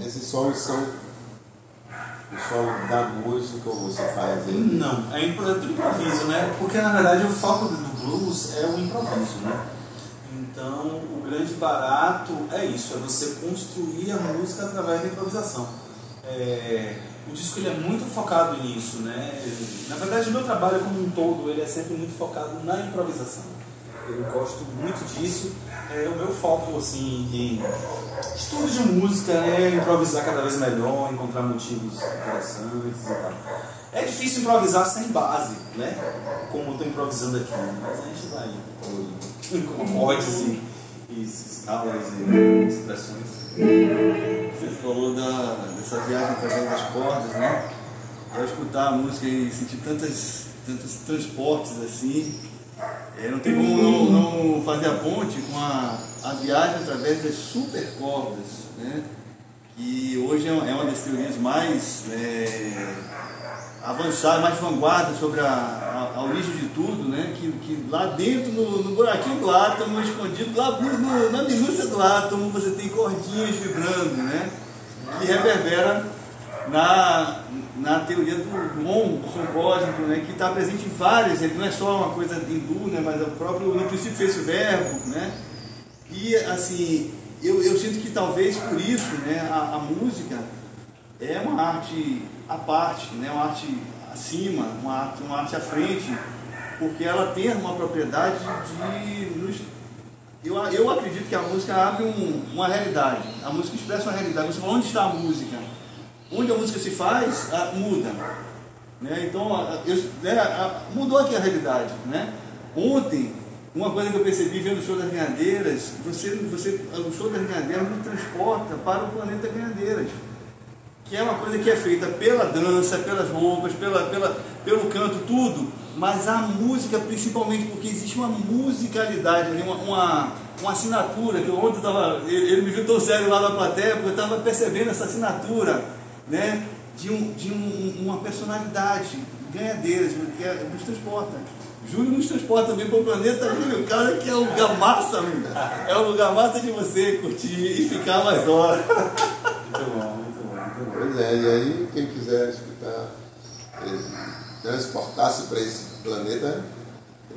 Esses solos são o solo da música ou você faz ele? Não, é tudo improviso, né? Porque na verdade o foco do blues é o improviso, né? Então o grande barato é isso, é você construir a música através da improvisação. O disco ele é muito focado nisso, né? Na verdade o meu trabalho como um todo ele é sempre muito focado na improvisação. Eu gosto muito disso. O meu foco assim, em estudo de música é improvisar cada vez melhor, encontrar motivos interessantes e tal. É difícil improvisar sem base, né? Como eu estou improvisando aqui, mas a gente vai com acordes e escalas e expressões. Você falou dessa viagem através das cordas, né? Ao escutar a música e sentir tantos transportes assim, não tem como não fazer a ponte com a viagem através das supercordas, né? Que hoje é uma das teorias mais avançadas, mais vanguarda sobre a origem de tudo, né? Que lá dentro, no buraquinho do átomo, escondido lá na minúcia do átomo, você tem cordinhas vibrando, né? Que reverbera na teoria do som cósmico, né, que está presente em várias, ele não é só uma coisa hindu, né, mas no princípio fez o verbo, né, e assim, eu sinto que talvez por isso, né, a música é uma arte à parte, né, uma arte acima, uma arte à frente, porque ela tem uma propriedade eu acredito que a música abre uma realidade, a música expressa uma realidade. Você fala, onde está a música? Onde a música se faz, muda, né? Então, mudou aqui a realidade, né? Ontem, uma coisa que eu percebi vendo o show das Ganhadeiras, o show das Ganhadeiras nos transporta para o planeta Ganhadeiras, que é uma coisa que é feita pela dança, pelas roupas, pelo canto, tudo, mas a música principalmente, porque existe uma musicalidade, uma assinatura, que ontem ele me viu tão sério lá na plateia, porque eu estava percebendo essa assinatura, né, de uma personalidade Ganhadeiras, que nos transporta. Júlio nos transporta também para o planeta Júlio, cara, que é um lugar massa, amigo. É um lugar massa de você curtir e ficar mais horas. Muito bom, muito bom, muito bom. Pois é, e aí quem quiser escutar, transportar-se para esse planeta,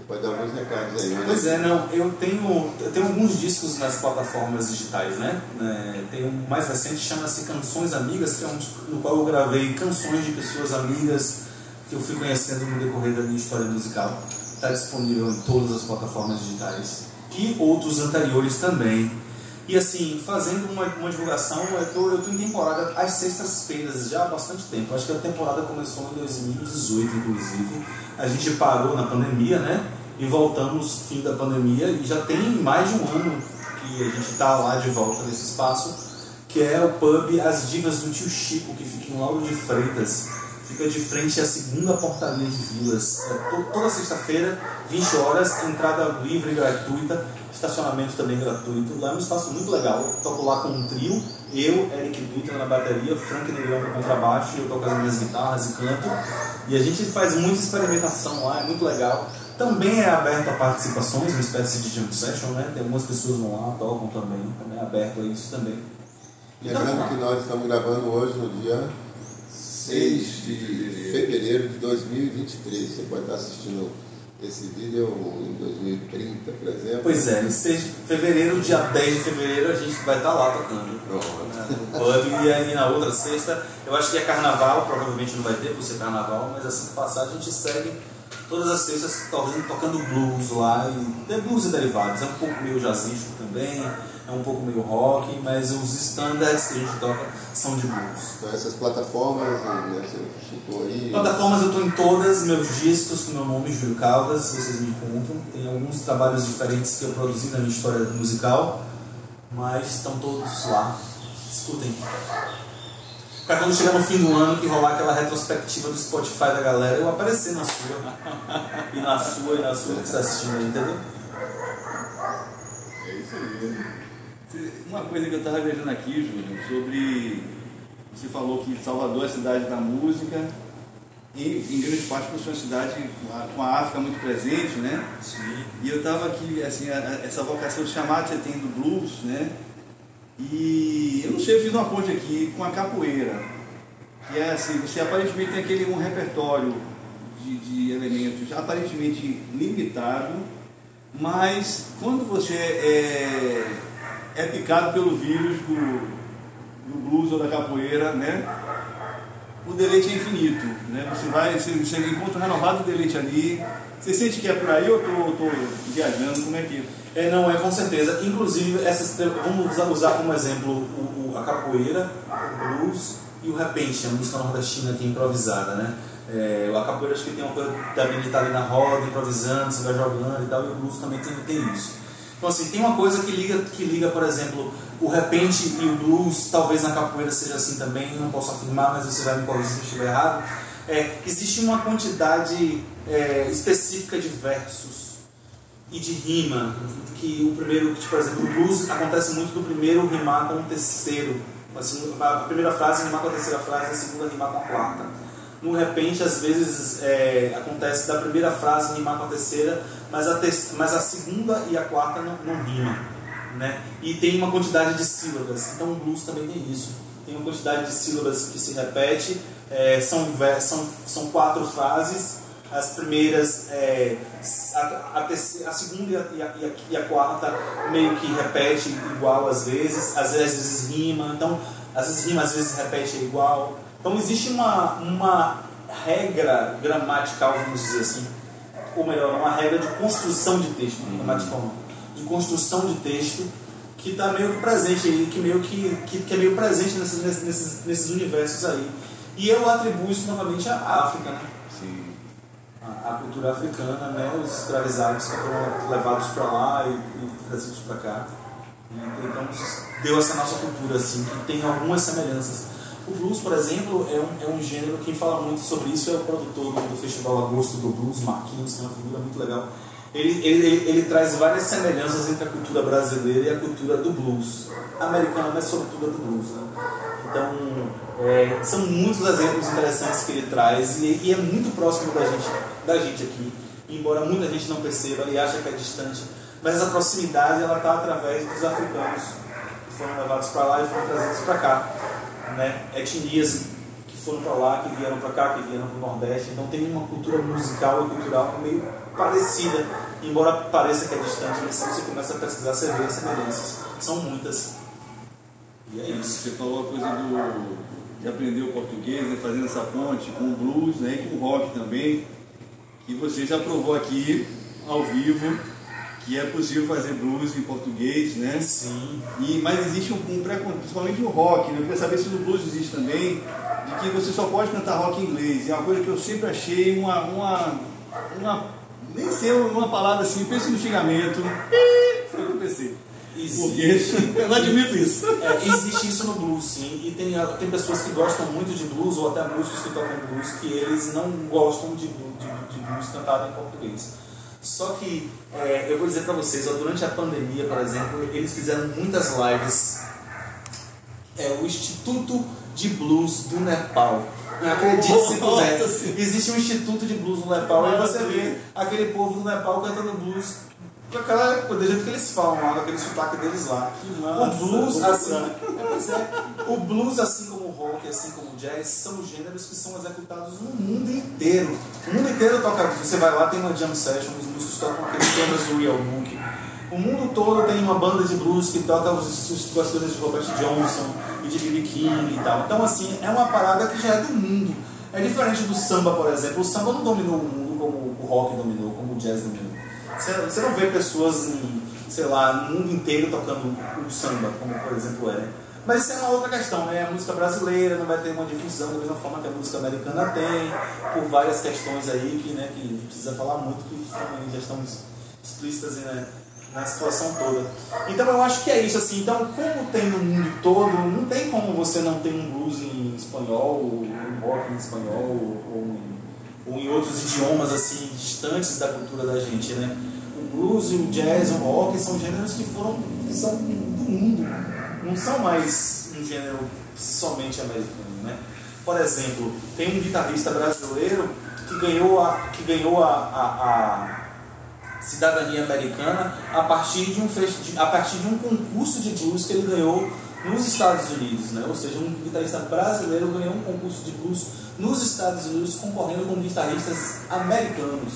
pode dar alguns recados aí. Né? Pois é, não, eu tenho alguns discos nas plataformas digitais, né? Tem um mais recente, chama-se Canções Amigas, que é um disco no qual eu gravei canções de pessoas amigas que eu fui conhecendo no decorrer da minha história musical. Está disponível em todas as plataformas digitais e outros anteriores também. E assim, fazendo uma divulgação, eu estou em temporada às sextas-feiras já há bastante tempo. Acho que a temporada começou em 2018, inclusive. A gente parou na pandemia, né? E voltamos fim da pandemia e já tem mais de um ano que a gente está lá de volta nesse espaço, que é o pub As Divas do Tio Chico, que fica em Lauro de Freitas, fica de frente à segunda portaria de Vilas. Toda sexta-feira, 20 horas, entrada livre e gratuita, estacionamento também gratuito. Lá é um espaço muito legal. Eu toco lá com um trio, eu, Eric Dutra na bateria, Frank Negrão no contrabaixo, eu toco as minhas guitarras e canto. E a gente faz muita experimentação lá, é muito legal. Também é aberto a participações, uma espécie de jam session, né? Tem algumas pessoas vão lá, tocam também é aberto a isso também. Lembrando que nós estamos gravando hoje no dia 6 de fevereiro de 2023. Você pode estar assistindo esse vídeo em 2030, por exemplo. Pois é, em 6 de fevereiro, dia 10 de fevereiro, a gente vai estar lá tocando. No pub, e aí na outra sexta, eu acho que é carnaval, provavelmente não vai ter por ser carnaval, mas assim que passar a gente segue todas as sextas tocando blues lá, e tem blues e derivados, é um pouco meio jazzístico também, é um pouco meio rock, mas os standards que a gente toca são de blues. Então essas plataformas, né, você citou aí... Plataformas eu estou em todas, meus discos com meu nome, Júlio Caldas, vocês me encontram. Tem alguns trabalhos diferentes que eu produzi na minha história musical, mas estão todos lá. Escutem. Para quando chegar no fim do ano, que rolar aquela retrospectiva do Spotify da galera, eu aparecer na sua, e na sua que você está assistindo aí, entendeu? É isso aí. Uma coisa que eu estava vendo aqui, Júlio, sobre... Você falou que Salvador é a cidade da música, e em grande parte por ser uma cidade com a África muito presente, né? Sim. E eu estava aqui, assim, essa vocação de chamar que você tem do blues, né? E eu não sei, eu fiz uma ponte aqui com a capoeira, que é assim, você aparentemente tem um repertório de elementos aparentemente limitado, mas quando você é picado pelo vírus do blues ou da capoeira, né, o deleite é infinito, né? Você encontra um renovado deleite ali. Você sente que é por aí ou eu tô viajando? Como é que... Não, com certeza. Inclusive, vamos usar como exemplo a capoeira, o blues e o repente, a música nordestina aqui improvisada, né? A capoeira acho que tem uma coisa também de estar ali na roda, improvisando, você vai jogando e tal, e o blues também tem isso. Então assim, tem uma coisa que liga, por exemplo, o repente e o blues, talvez na capoeira seja assim também, não posso afirmar, mas você vai me corrigir se eu estiver errado. Existe uma quantidade específica de versos e de rima, que o primeiro, por exemplo, o blues acontece muito do primeiro rimar com o terceiro, a primeira frase rimar com a terceira frase, a segunda rimar com a quarta. No repente, às vezes, acontece da primeira frase rimar com a terceira, mas a segunda e a quarta não rimam, né? E tem uma quantidade de sílabas, então o blues também tem isso. Tem uma quantidade de sílabas que se repete, são 4 frases, as primeiras, a segunda e a quarta meio que repete igual às vezes rima, então às vezes rima, às vezes repete igual. Então existe uma regra gramatical, vamos dizer assim, ou melhor, uma regra de construção de texto, gramatical não, de construção de texto, que está meio que presente aí, que é meio presente nesses universos aí. E eu atribuo isso novamente à África, né? Sim. A cultura africana, né? Os escravizados que foram levados para lá e trazidos para cá. Então deu essa nossa cultura, assim, que tem algumas semelhanças. O blues, por exemplo, é um gênero, quem fala muito sobre isso é o produtor do Festival Agosto do Blues, Marquinhos, que é uma figura muito legal. Ele traz várias semelhanças entre a cultura brasileira e a cultura do blues americana, mas sobretudo a do blues, né? Então, são muitos exemplos interessantes que ele traz e é muito próximo da gente aqui, embora muita gente não perceba e acha que é distante, mas a proximidade ela está através dos africanos que foram levados para lá e foram trazidos para cá, né? Etnias que foram para lá, que vieram para cá, que vieram para o Nordeste, então tem uma cultura musical e cultural meio parecida, embora pareça que é distante, mas se você começa a pesquisar, você vê as semelhanças, são muitas. E é isso. Você falou a coisa de aprender o português, né, fazendo essa ponte com o blues, né, e com o rock também, e você já provou aqui, ao vivo, que é possível fazer blues em português, né? Sim. Mas existe um preconceito, principalmente no rock, né? Eu queria saber se no blues existe também, de que você só pode cantar rock em inglês. É uma coisa que eu sempre achei nem sei uma palavra assim, penso no xingamento, foi o que eu pensei. Porque eu não admito isso. Existe isso no blues, sim, e tem pessoas que gostam muito de blues, ou até músicos que tocam blues, que eles não gostam de blues cantado em português. Só que, eu vou dizer para vocês, durante a pandemia, por exemplo, eles fizeram muitas lives. O Instituto de Blues do Nepal. Acredite se puder. Existe um Instituto de Blues no Nepal, e você vê aquele povo do Nepal cantando blues do jeito que eles falam lá, daquele sotaque deles lá. O blues, assim como o rock, assim como o jazz, são gêneros que são executados no mundo inteiro. O mundo inteiro toca. Você vai lá, tem uma jam session, os músicos tocam aqueles temas do Real Book. O mundo todo tem uma banda de blues que toca as coisas de Robert Johnson e de B.B. King e tal. Então, assim, é uma parada que já é do mundo. É diferente do samba, por exemplo. O samba não dominou o mundo como o rock dominou, como o jazz dominou. Você não vê pessoas, no mundo inteiro tocando o samba, como por exemplo é. Mas isso é uma outra questão, né? A música brasileira não vai ter uma difusão da mesma forma que a música americana tem, por várias questões aí que precisa falar muito, que já estão explícitas, né, na situação toda. Então eu acho que é isso, assim. Então, como tem no mundo todo, não tem como você não ter um blues em espanhol, ou um rock em espanhol, ou em outros idiomas assim distantes da cultura da gente, né? O blues, o jazz, o rock são gêneros que são do mundo, não são mais um gênero somente americano, né? Por exemplo, tem um guitarrista brasileiro que ganhou a cidadania americana a partir de um concurso de blues que ele ganhou nos Estados Unidos, né? Ou seja, um guitarrista brasileiro ganhou um concurso de blues nos Estados Unidos concorrendo com guitarristas americanos.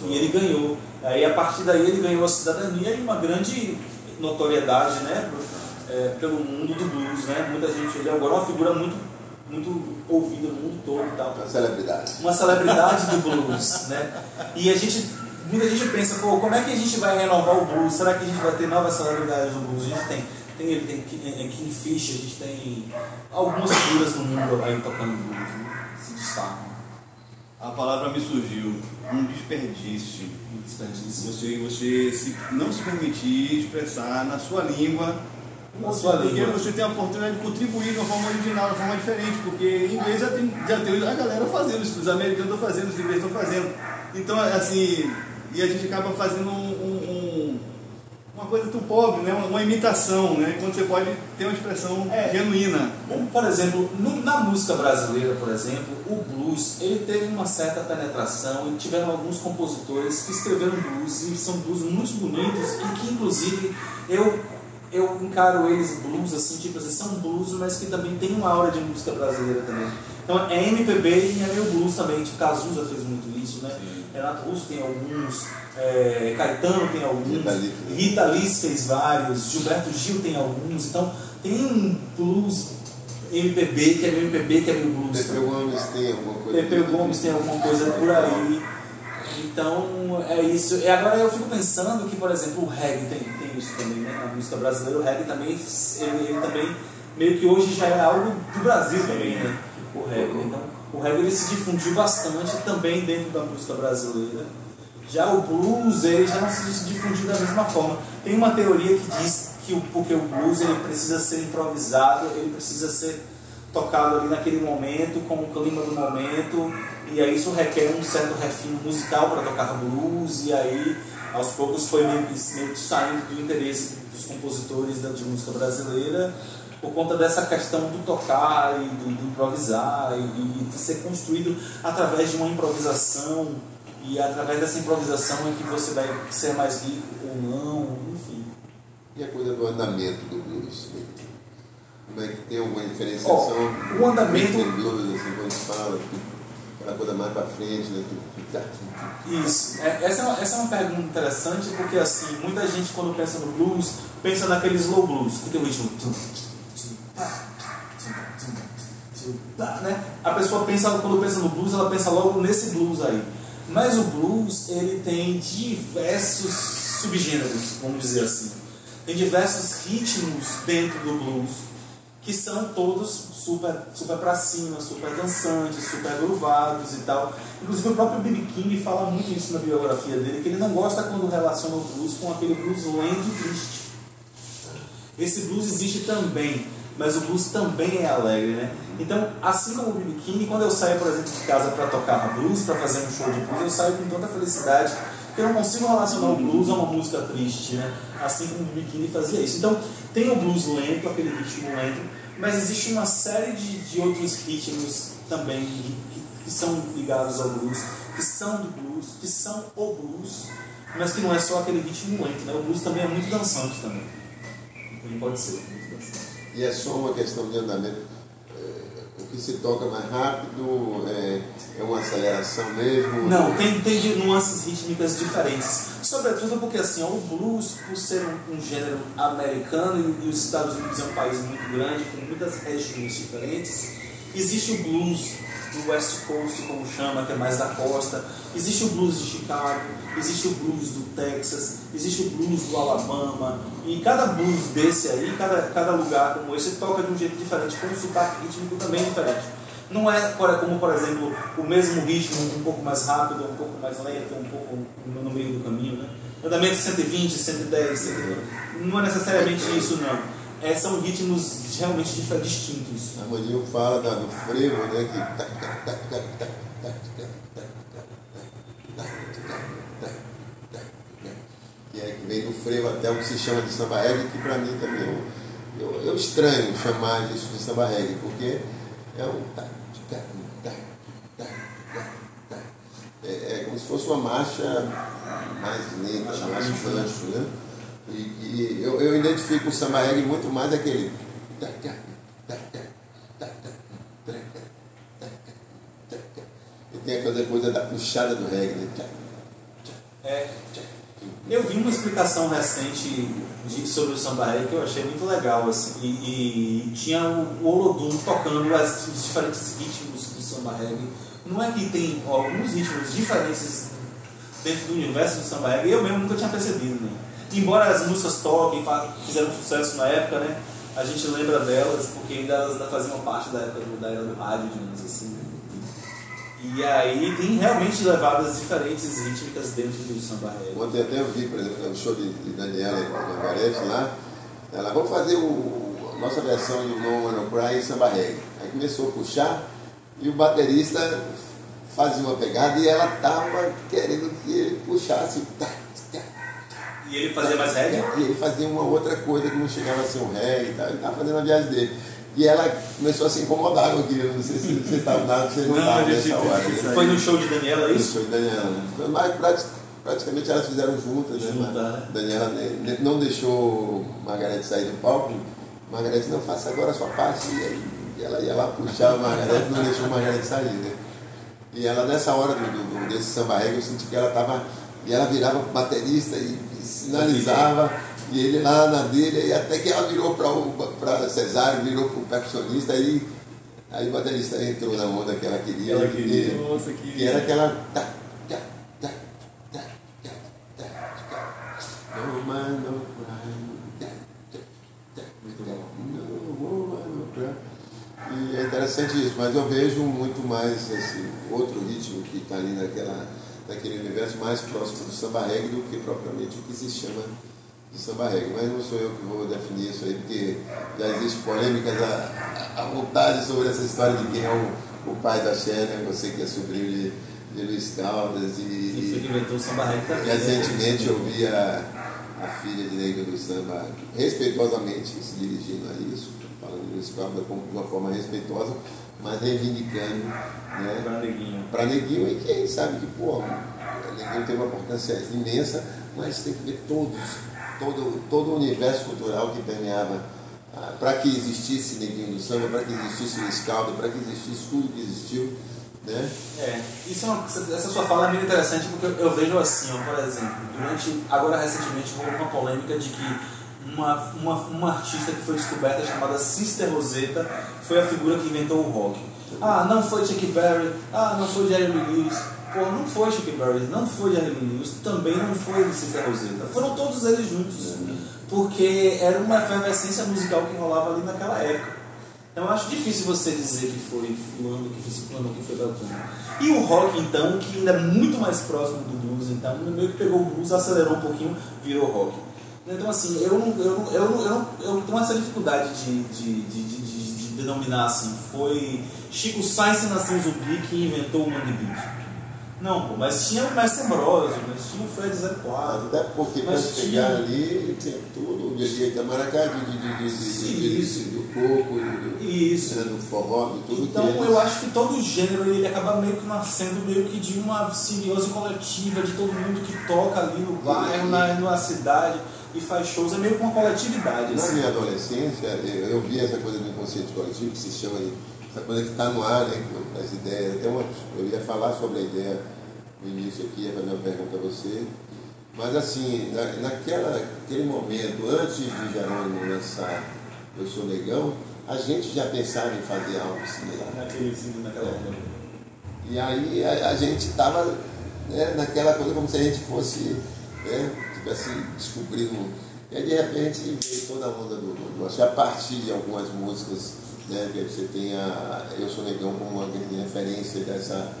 E ele ganhou. Aí a partir daí ele ganhou a cidadania e uma grande notoriedade, né, pelo mundo do blues, né? Muita gente, ele agora é uma figura muito ouvida no mundo todo e tal. Uma celebridade do blues, né? E muita gente pensa, como é que a gente vai renovar o blues? Será que a gente vai ter novas celebridades do blues? A gente tem Kingfish, a gente tem algumas figuras no mundo aí tocando blues, né? Se destacam. A palavra me surgiu, um desperdício. Você não se permitir expressar na sua língua, porque você tem a oportunidade de contribuir de uma forma original, de uma forma diferente, porque em inglês já tem a galera fazendo isso, os americanos estão fazendo, os ingleses estão fazendo. Então, assim, e a gente acaba fazendo uma coisa tão pobre, né? Uma imitação, né? Quando você pode ter uma expressão genuína. Por exemplo, na música brasileira, por exemplo, o blues ele teve uma certa penetração e tiveram alguns compositores que escreveram blues e são blues muito bonitos e que inclusive eu encaro eles blues assim, tipo assim, são blues, mas que também tem uma aura de música brasileira também. Então é MPB e é meio blues também, tipo Cazuza fez muito isso, né? Sim. Renato Russo tem alguns, Caetano tem alguns, Rita Lee fez vários, Gilberto Gil tem alguns, então tem um blues MPB que é meio MPB, que é meio blues. Pepeu Gomes tem alguma coisa por aí. Então é isso. E agora eu fico pensando que, por exemplo, o reggae tem isso também, né? Na música brasileira, o reggae também, ele também meio que hoje já é algo do Brasil também, né? O reggae. Então, o reggae ele se difundiu bastante também dentro da música brasileira. Já o blues, ele já não se difundiu da mesma forma. Tem uma teoria que diz que porque o blues ele precisa ser improvisado, ele precisa ser tocado ali naquele momento, com o clima do momento, e aí isso requer um certo refino musical para tocar blues, e aí aos poucos foi meio que saindo do interesse dos compositores de música brasileira por conta dessa questão do tocar e do improvisar e de ser construído através de uma improvisação, e através dessa improvisação é que você vai ser mais rico ou não, enfim. E a coisa do andamento do blues? Como é que tem alguma diferenciação? O andamento do blues, assim, quando se fala, aquela coisa mais para frente, né? Isso. Essa é uma pergunta interessante, porque assim, muita gente quando pensa no blues, pensa naquele slow blues, que tem o ritmo. Né? A pessoa pensa, quando pensa no blues, ela pensa logo nesse blues aí. Mas o blues, ele tem diversos subgêneros, vamos dizer assim. Tem diversos ritmos dentro do blues, que são todos super pra cima, super dançantes, super groovados e tal. Inclusive o próprio B.B. King fala muito isso na biografia dele, que ele não gosta quando relaciona o blues com aquele blues lento e triste. Esse blues existe também, mas o blues também é alegre, né? Então, assim como o B.B. King, quando eu saio, por exemplo, de casa para tocar blues, para fazer um show de blues, eu saio com tanta felicidade que eu não consigo relacionar o blues a uma música triste, né? Assim como o B.B. King fazia isso. Então, tem o blues lento, aquele ritmo lento, mas existe uma série de outros ritmos também que são ligados ao blues, que são do blues, que são o blues, mas que não é só aquele ritmo lento, né? O blues também é muito dançante também. Ele pode ser muito dançante. E é só uma questão de andamento. O que se toca mais rápido é uma aceleração mesmo? Não, tem nuances rítmicas diferentes. Sobretudo porque assim, o blues, por ser um gênero americano e os Estados Unidos é um país muito grande, com muitas regiões diferentes, existe o blues do West Coast, como chama, que é mais da costa, existe o blues de Chicago, existe o blues do Texas, existe o blues do Alabama, e cada blues desse aí, cada lugar como esse, toca de um jeito diferente, com um sotaque rítmico também diferente. Não é como, por exemplo, o mesmo ritmo, um pouco mais rápido, um pouco mais lento, um pouco no meio do caminho, né? Andamento 120, 110, 120, não é necessariamente isso, não. São ritmos realmente distintos. A Maninho fala do frevo, né? Que vem do frevo até o que se chama de samba reggae, que para mim também eu estranho chamar isso de samba reggae, porque é um é como se fosse uma marcha mais lenta, mais gancho, né? E eu identifico o samba reggae muito mais aquele e tem aquela coisa da puxada do reggae, né? Eu vi uma explicação recente sobre o samba reggae que eu achei muito legal, assim, e tinha o Olodum tocando os diferentes ritmos do samba reggae. Não é que tem alguns ritmos diferentes dentro do universo do samba reggae, eu mesmo nunca tinha percebido, né? Embora as músicas toquem, fizeram sucesso na época, né? A gente lembra delas porque elas ainda faziam parte da época da era do rádio, digamos assim, né? E aí tem realmente levadas diferentes rítmicas dentro do samba reggae. Ontem até eu vi, por exemplo, no show de Daniela e Margarete lá, ela, vamos fazer a nossa versão de No One Cry em samba reggae. Aí começou a puxar e o baterista fazia uma pegada e ela estava querendo que ele puxasse. E ele fazia mais reggae? E ele fazia uma outra coisa que não chegava a ser um reggae e tal. Ele estava fazendo a viagem dele. E ela começou a se incomodar com aquilo. Não sei se vocês estavam nada, vocês não estavam nessa hora. Foi no show de Daniela, é isso? Foi no show de Daniela, né? Mas praticamente elas fizeram juntas, né? Daniela não deixou Margarete sair do palco. Margarete, não, faça agora a sua parte. E ela ia lá puxar a Margarete, não deixou a Margarete sair, né? E ela, nessa hora desse samba reggae, eu senti que ela estava... E ela virava baterista e sinalizava, e ele lá na dele, e até que ela virou para Cesário, virou para o percussionista, aí o baterista entrou na onda que ela queria. Nossa, que era aquela... No man, no cry. No cry. E é interessante isso, mas eu vejo muito mais esse outro ritmo que está ali naquele universo mais próximo do samba reggae do que propriamente o que se chama de samba reggae. Mas não sou eu que vou definir isso aí, porque já existem polêmicas à vontade sobre essa história de quem é o pai da Xé, né? Você que é sobrinho de Luiz Caldas. E foi que inventou o samba reggae também. Recentemente eu vi a filha de Negra do Samba respeitosamente se dirigindo a isso, falando de Luiz Caldas de uma forma respeitosa, mas reivindicando, né, para Neguinho, e quem sabe que, Neguinho tem uma importância imensa, mas tem que ver todo o universo cultural que permeava, para que existisse Neguinho do Samba, para que existisse Luiz Caldas, para que existisse tudo que existiu, né? Essa sua fala é muito interessante, porque eu vejo assim, por exemplo, agora recentemente rolou uma polêmica de que uma artista que foi descoberta chamada Sister Rosetta foi a figura que inventou o rock. Não foi Chuck Berry, não foi Jerry Lee Lewis. Não foi Chuck Berry, não foi Jerry Lee Lewis, também não foi Sister Rosetta. Foram todos eles juntos, porque era uma efervescência musical que rolava ali naquela época. Então eu acho difícil você dizer que foi fulano, que foi ciclano, que foi beltrano. E o rock, então, que ainda é muito mais próximo do blues, então meio que pegou o blues, acelerou um pouquinho, virou rock. Então, assim, eu tenho essa dificuldade de denominar assim. Foi Chico Sainz e Nação Zumbi que inventou o Mangue Beat. Não, pô, mas tinha o Mestre Ambrosio, mas tinha o Fred 04. Até porque para chegar ali tem tudo, o dia da maracá, do coco, do forró, de tudo. Então eu acho que todo gênero ele acaba meio que nascendo meio que de uma simbiose coletiva, de todo mundo que toca ali no bairro, na cidade e faz shows, é meio que uma coletividade. Na assim. minha adolescência, eu vi essa coisa do inconsciente coletivo, que se chama de essa coisa que está no ar, né, as ideias. Eu ia falar sobre a ideia no início aqui, ia fazer uma pergunta a você, mas assim, naquele momento, antes de Jerônimo lançar Eu Sou Negão, a gente já pensava em fazer algo similar. Naquela época. E aí a gente estava, né, naquela coisa como se a gente fosse, né, tivesse descobrindo. E aí de repente veio toda a onda do acho que a partir de algumas músicas, né, que você tem Eu Sou Negão como uma grande referência dessa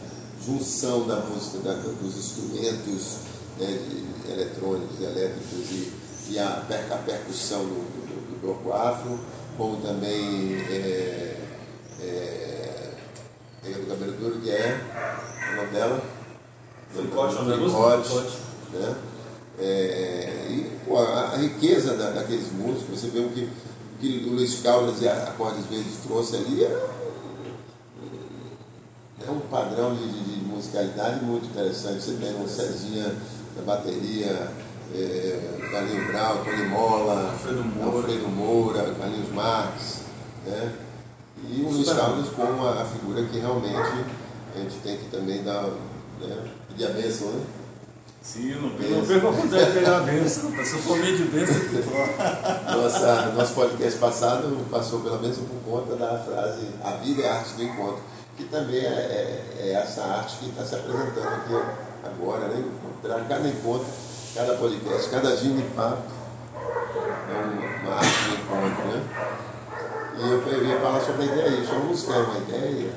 junção da música, dos instrumentos, né, eletrônicos, elétricos e a percussão do bloco afro, como também do Cabelo Duro, que é o nome dela? Fricote, né? E pô, a riqueza daqueles músicos, você vê o que o Luiz Caldas e a Acordes Verdes trouxe ali é um padrão de musicalidade muito interessante. Você tem uma Cezinha na bateria, Carlinhos Brau, Tony Mola, Alfredo Moura, Carlinhos Marques, né? E o Luiz Caldas como a figura que realmente a gente tem que também dar, né, pedir a bênção, né? Sim, eu não perco a vontade de pegar a bênção. Eu sou família de bênção. Nosso podcast passado passou pela bênção por conta da frase A vida é a arte do encontro, que também é essa arte que está se apresentando aqui agora, né? Cada encontro, cada podcast, cada giro de papo é uma arte do encontro, né? E eu ia falar sobre a ideia isso. A música é uma ideia?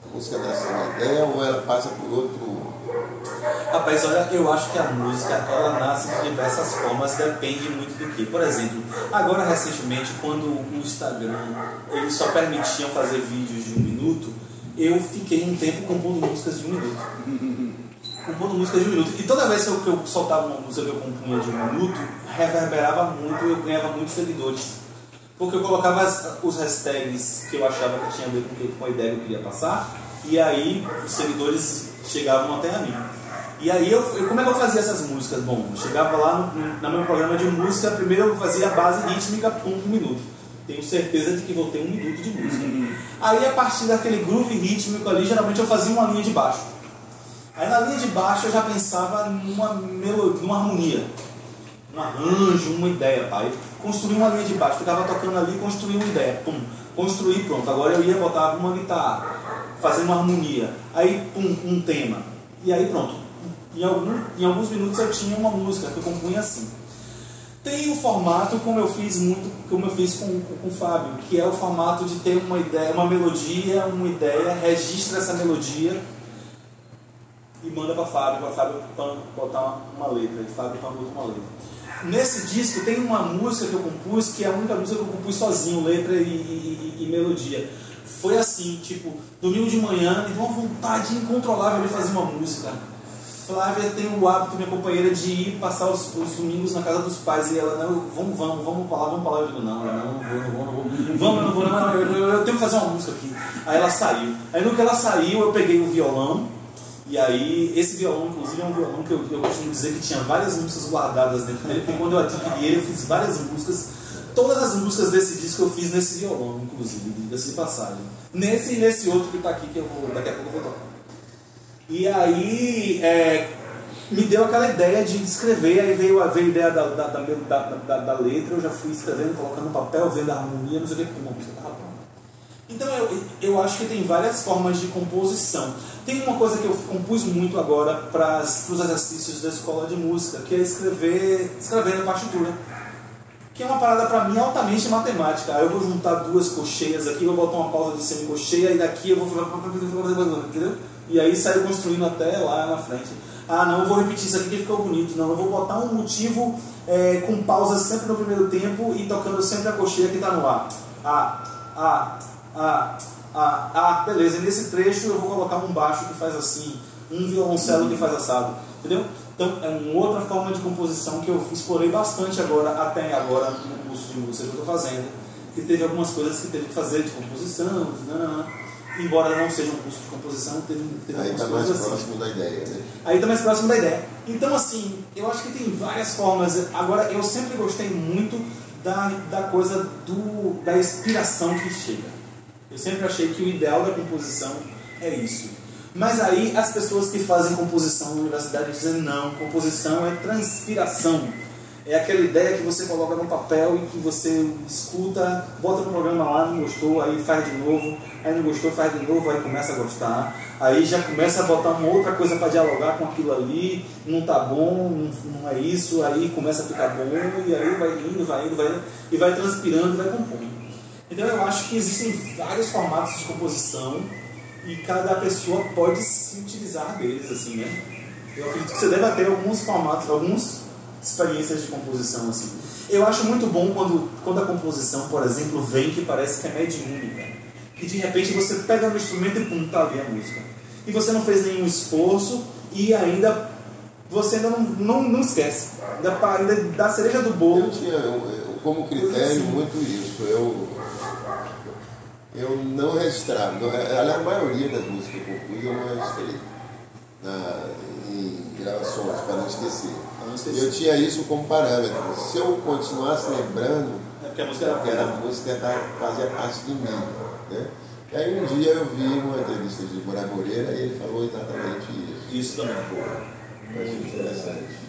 A música nasce uma ideia ou ela passa por outro... Rapaz, olha, eu acho que a música ela nasce de diversas formas, depende muito do que. Por exemplo, agora recentemente, quando o Instagram eles só permitiam fazer vídeos de 1 minuto, eu fiquei um tempo compondo músicas de 1 minuto. Compondo músicas de 1 minuto. E toda vez que eu soltava uma música que eu compunha de 1 minuto, reverberava muito e eu ganhava muitos seguidores. Porque eu colocava os hashtags que eu achava que tinha a ver com a ideia que eu queria passar, e aí os seguidores chegavam até a mim. E aí, como é que eu fazia essas músicas? Bom, eu chegava lá no meu programa de música, primeiro eu fazia a base rítmica por 1 minuto. Tenho certeza de que vou ter 1 minuto de música. Aí, a partir daquele groove rítmico ali, geralmente eu fazia uma linha de baixo. Aí, na linha de baixo, eu já pensava numa melodia, numa harmonia, um arranjo, uma ideia, pai. Construí uma linha de baixo, ficava tocando ali, construí uma ideia, pum, construí, pronto. Agora eu ia botar uma guitarra, fazendo uma harmonia, aí pum, um tema, e aí pronto. Em alguns minutos eu tinha uma música que eu compunha assim. Tem o formato como eu fiz com o Fábio, que é o formato de ter uma ideia, uma melodia, uma ideia, registra essa melodia e manda para Fábio botar uma letra, e Fábio botar uma letra. Nesse disco tem uma música que eu compus, que é a única música que eu compus sozinho, letra e melodia. Foi assim, tipo, domingo de manhã, me deu uma vontade incontrolável de fazer uma música. Flávia tem o hábito, minha companheira, de ir passar os domingos na casa dos pais, e ela, não, vamos pra lá. Eu digo, não vou, eu tenho que fazer uma música aqui. Aí ela saiu. Aí no que ela saiu, eu peguei o violão, e aí esse violão, inclusive, é um violão que eu costumo dizer que tinha várias músicas guardadas dentro dele, porque quando eu adquiri ele, eu fiz várias músicas. Todas as músicas desse disco eu fiz nesse violão, inclusive, diga-se de passagem. Nesse e nesse outro que está aqui, que daqui a pouco eu vou tocar. E aí me deu aquela ideia de escrever, aí veio a ideia da letra, eu já fui escrevendo, colocando no papel, vendo a harmonia, não sei o que, pum, a música estava pronta. Então eu acho que tem várias formas de composição. Tem uma coisa que eu compus muito agora para os exercícios da escola de música, que é escrever na partitura. Que é uma parada para mim altamente matemática. Aí eu vou juntar 2 cocheias aqui, vou botar uma pausa de semicocheia, e daqui eu vou fazer, entendeu? E aí saio construindo até lá na frente. ah, não, eu vou repetir isso aqui que ficou bonito, não, eu vou botar um motivo com pausas sempre no primeiro tempo e tocando sempre a cocheira que está no beleza, e nesse trecho eu vou colocar um baixo que faz assim, um violoncelo que faz assado, entendeu? Então é uma outra forma de composição que eu explorei bastante até agora no curso de música que eu estou fazendo, que teve algumas coisas que teve que fazer de composição, embora não seja um curso de composição, teve aí está mais próximo da ideia, né? Aí está mais próximo da ideia. Então, assim, eu acho que tem várias formas. Agora, eu sempre gostei muito da coisa da inspiração que chega. Eu sempre achei que o ideal da composição é isso. Mas aí, as pessoas que fazem composição na universidade dizem, não, composição é transpiração. É aquela ideia que você coloca no papel e que você escuta, bota no programa lá, não gostou, aí faz de novo, aí não gostou, faz de novo, aí começa a gostar, aí já começa a botar uma outra coisa para dialogar com aquilo ali, não tá bom, não é isso, aí começa a ficar bom, e aí vai indo, e vai transpirando e vai compondo. Então eu acho que existem vários formatos de composição e cada pessoa pode se utilizar deles, assim, né? Eu acredito que você deve ter alguns formatos, experiências de composição assim. Eu acho muito bom quando a composição, por exemplo, vem que parece que é mediúnica, que de repente você pega no instrumento e pum, tá ali a música. E você não fez nenhum esforço e ainda você ainda não esquece. Ainda dá cereja do bolo. Eu tinha como critério muito isso. Eu não registrava. A maioria das músicas que eu compus eu não registrei em gravações, para não esquecer. Eu tinha isso como parâmetro. Se eu continuasse lembrando, porque a música fazia parte de mim, né? E aí um dia eu vi uma entrevista de Moraes Moreira e ele falou exatamente isso. Isso também. Eu achei interessante.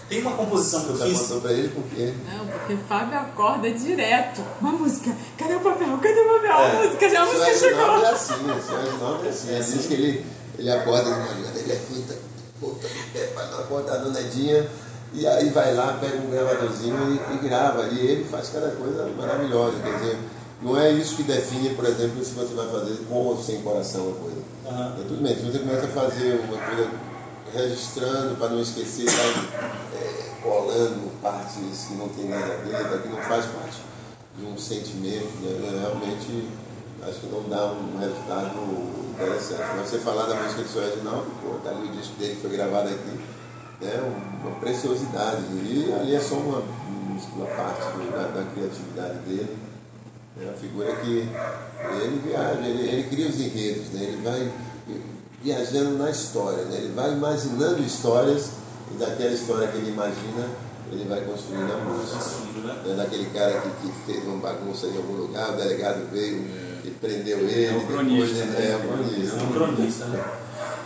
Tem uma composição que eu fiz. Você para ele por quê? Não, porque Fábio acorda direto. Uma música. Cadê o papel? Cadê o papel? A música já, a música chegou. O Reginaldo é assim. Ele diz que ele acorda de manhã, ele levanta, bota no pé, vai lá acordar do Nedinha, e aí vai lá, pega um gravadorzinho e grava. E ele faz cada coisa maravilhosa. Quer dizer, não é isso que define, por exemplo, se você vai fazer com ou sem coração a coisa. É tudo bem, se você começa a fazer uma coisa registrando para não esquecer, colando partes que não tem nada a ver, que não faz parte de um sentimento, né? Realmente acho que não dá um resultado interessante. Mas você falar da música de Sr. Reginaldo, tá ali o disco dele foi gravado aqui, né? Uma preciosidade, e ali é só uma parte da criatividade dele. É uma figura que ele viaja, ele cria os enredos, né? Ele vai viajando na história, né? Ele vai imaginando histórias e daquela história que ele imagina, ele vai construindo a música. Daquele cara que fez uma bagunça em algum lugar, o delegado veio e prendeu ele. É um cronista, né? É um cronista, né?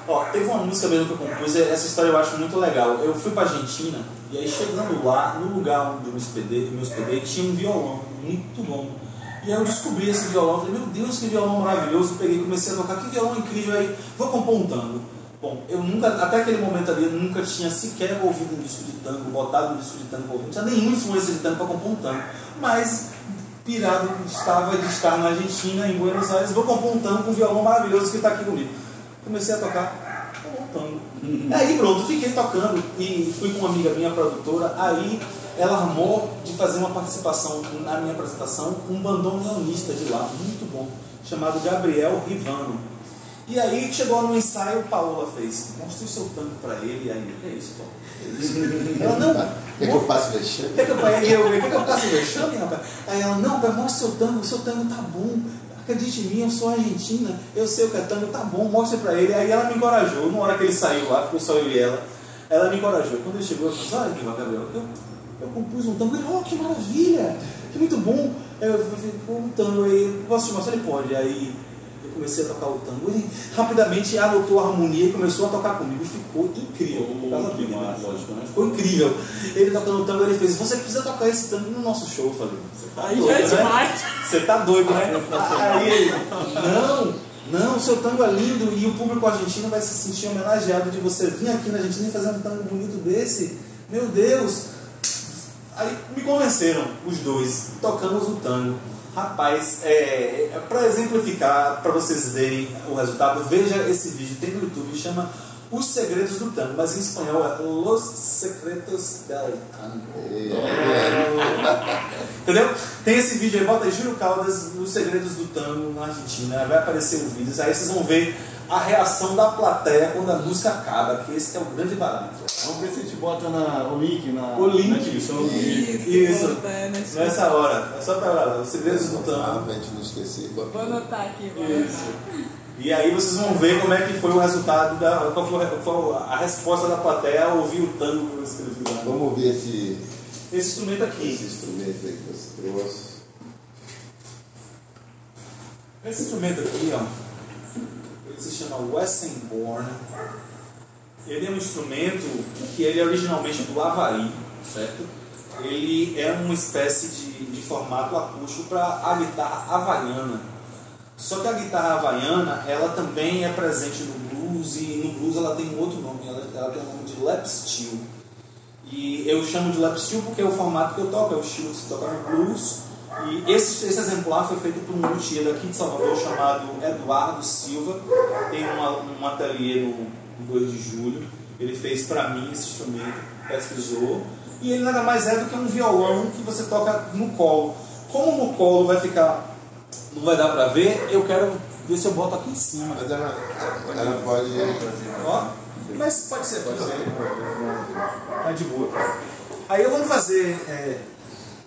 Ó, teve uma música mesmo que eu compus, essa história eu acho muito legal. Eu fui pra Argentina e aí chegando lá, no lugar onde eu me hospedei, tinha um violão muito bom. E aí eu descobri esse violão, falei, meu Deus, que violão maravilhoso, peguei e comecei a tocar, que violão incrível, aí vou compor um tango. Bom, eu nunca, até aquele momento ali, eu nunca tinha sequer ouvido um disco de tango, botado um disco de tango, não tinha nenhuma influência de tango para compor um tango. Mas, pirado estava de estar na Argentina, em Buenos Aires, vou compor um tango com um violão maravilhoso que está aqui comigo. Comecei a tocar um tango. Aí pronto, fiquei tocando e fui com uma amiga minha, produtora, aí ela armou de fazer uma participação na minha apresentação com um bandoneonista de lá, muito bom, chamado Gabriel Rivano. E aí chegou no ensaio, Paola fez, mostre o seu tango para ele, e aí, o que é isso, Paulo? Ela, não, quer que eu passe vexame? Quer que eu passe vexame, rapaz? Aí ela, não, mostre o seu tango tá bom, acredite em mim, eu sou argentina, eu sei o que é tango, tá bom, mostre para ele. Aí ela me encorajou, na hora que ele saiu lá, ficou só eu e ela me encorajou. Quando ele chegou, eu falei, olha aqui, Gabriel, eu compus um tango, ele, oh, que maravilha, que muito bom. Eu falei, um tango aí, posso te mostrar? Ele pode. Aí eu comecei a tocar o tango, ele rapidamente anotou a harmonia e começou a tocar comigo, e ficou incrível, por causa dele, né? Lógico, né? Ficou incrível. Ele tocando o tango, ele fez, você precisa tocar esse tango no nosso show. Eu falei, você tá doido, né? Você tá doido, né? Aí ele, não, o seu tango é lindo e o público argentino vai se sentir homenageado de você vir aqui na Argentina e fazer um tango bonito desse. Meu Deus! Aí me convenceram, os dois, tocamos o tango. Rapaz, para exemplificar, para vocês verem o resultado, veja esse vídeo, tem no YouTube, chama Os Segredos do Tango, mas em espanhol é Los Secretos del Tango. Entendeu? Tem esse vídeo aí, bota aí Júlio Caldas, Os Segredos do Tango na Argentina, vai aparecer os vídeos, aí vocês vão ver a reação da plateia quando a música acaba, que esse é o grande barato. Vamos ver se a gente bota o link na descrição do vídeo. Isso. Nessa hora, é só para Os Segredos do Tango. Pra gente não esquecer. Vou anotar aqui. Isso. E aí vocês vão ver como é que foi o resultado, qual foi a resposta da plateia ao ouvir o tango que eu escrevi lá. Vamos ouvir esse Instrumento aqui. Esse instrumento aí que você trouxe. Esse instrumento aqui, ó, ele se chama Weissenborn. Ele é um instrumento que ele é originalmente do Havaí, certo? Ele é uma espécie de formato acústico para a guitarra havaiana. Só que a guitarra havaiana, ela também é presente no blues, e no blues ela tem um outro nome, ela tem o nome de lap steel. E eu chamo de lap steel porque é o formato que eu toco, é o estilo que se toca no blues. E esse exemplar foi feito por um luthier daqui de Salvador chamado Eduardo Silva. Tem um ateliê no 2 de julho. Ele fez para mim esse instrumento, pesquisou. E ele nada mais é do que um violão que você toca no colo. Como no colo vai ficar, não vai dar para ver, eu quero ver se eu boto aqui em cima. Mas ela pode... Ó, mas pode ser. Tá de boa. Aí vamos fazer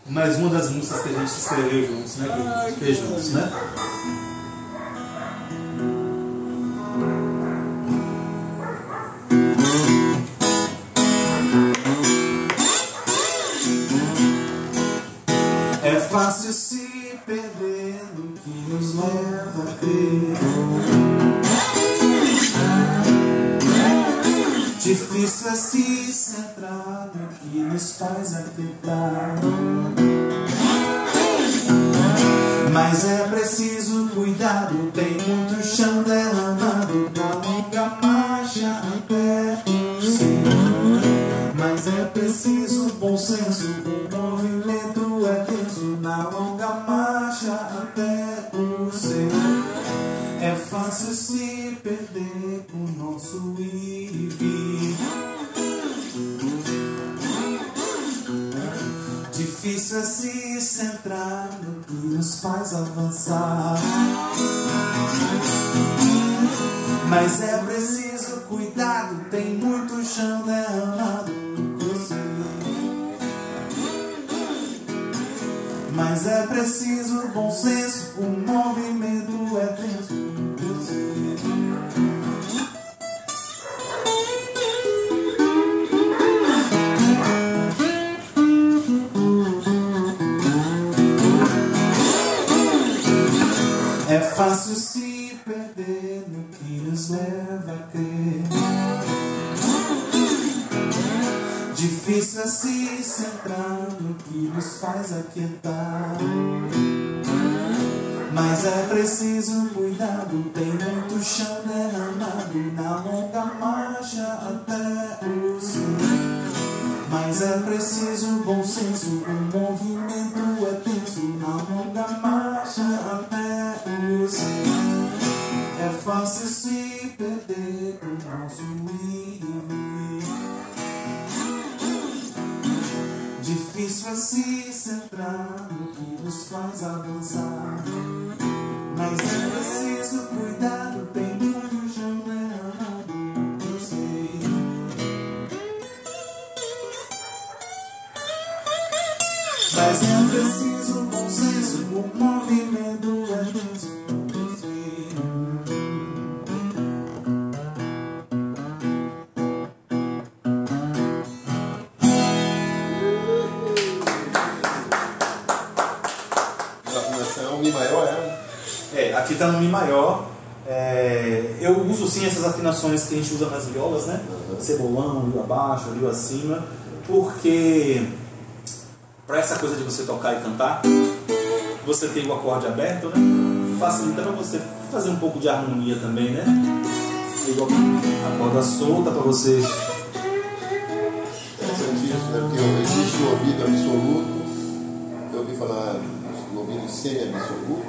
mais uma das músicas que a gente escreveu juntos, né? Que fez juntos, né? É fácil se perder no que nos leva a crer. Difícil é se centrar no que nos faz acreditar. Mas é preciso cuidado, tem muito chão derramado na longa marcha até o Senhor. Mas é preciso bom senso, o movimento é tenso na longa marcha até o Senhor. É fácil se perder o nosso ir e vir. Difícil é se centrar no que nos faz avançar. Mas é preciso cuidado, tem muito chão derramado no que eu sei. Mas é preciso bom senso, o movimento é tenso no que eu sei. É fácil se perder no que nos leva a crer. Difícil é se centrar no que nos faz aquietar. Mas é preciso cuidado, tem muito chão derramado na longa marcha até o céu. Mas é preciso bom senso, o movimento é tenso na longa marcha até o céu. É fácil se perder o nosso ir e vir. Difícil é se centrar no que nos faz avançar. Mas é preciso cuidado, tem muito chão derramado, eu sei. Mas é preciso bom senso, o movimento é tenso, eu sei. A afinação é um Mi maior, Aqui tá no Mi maior. Eu uso sim essas afinações que a gente usa nas violas, né? Cebolão, Rio abaixo, Rio acima, porque para essa coisa de você tocar e cantar, você tem o acorde aberto, né? Facilita para você fazer um pouco de harmonia também, né? Igual a corda solta para você. interessante isso, né? Porque existe o ouvido absoluto, eu ouvi falar do ouvido semi-absoluto,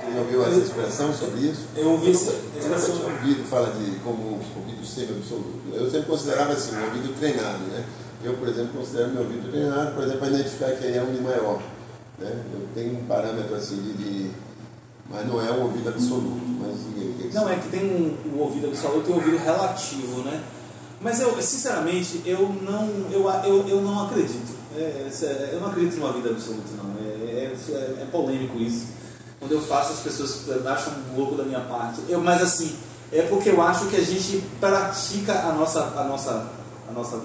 Você já ouviu essa expressão sobre isso? Eu ouvi essa Eu nunca tinha ouvido falar de como ouvido semi-absoluto. Eu sempre considerava assim, um ouvido treinado, né? Eu, por exemplo, considero meu ouvido treinado, por exemplo, para identificar quem é um Mi maior. Né? Eu tenho um parâmetro assim mas não é um ouvido absoluto. Mas, não, é que tem o ouvido absoluto e o ouvido relativo, né? Mas eu, sinceramente, eu não acredito. Eu não acredito numa vida absoluta, não. É polêmico isso. Quando eu faço, as pessoas acham louco da minha parte. Mas assim, é porque eu acho que a gente pratica a nossa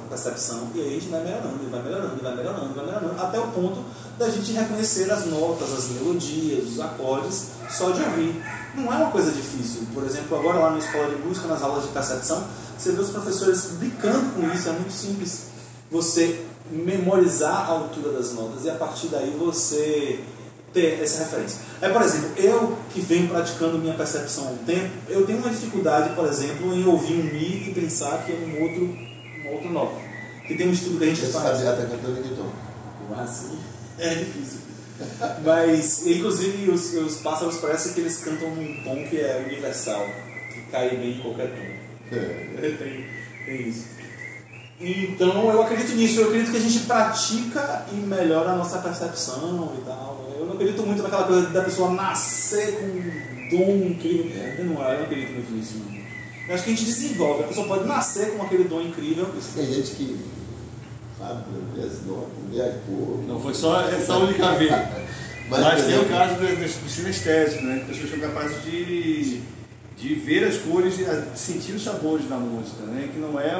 percepção e aí a gente vai melhorando, até o ponto da gente reconhecer as notas, as melodias, os acordes, só de ouvir. Não é uma coisa difícil. Por exemplo, agora lá na escola de música, nas aulas de percepção, você vê os professores brincando com isso, é muito simples. Você memorizar a altura das notas e a partir daí você ter essa referência. Por exemplo, eu que venho praticando minha percepção há um tempo, eu tenho uma dificuldade, por exemplo, em ouvir um Mi e pensar que é uma outra nota. Que tem um estudo que a gente faz. Você sabe, está cantando em que tom? Assim, é difícil. Mas, inclusive, os pássaros parece que eles cantam num tom que é universal, que cai bem em qualquer tom. Tem isso. Então, eu acredito nisso. Eu acredito que a gente pratica e melhora a nossa percepção e tal. Eu não acredito muito naquela coisa da pessoa nascer com um dom incrível. Eu não acredito muito nisso, não. Eu acho que a gente desenvolve. A pessoa pode nascer com aquele dom incrível. Tem gente que sabe, vê as notas, vê a cor. Não foi só essa única vez. Mas tem o caso dos sinestésicos, né? Pessoas são capazes de ver as cores e sentir os sabores da música, né? Que não é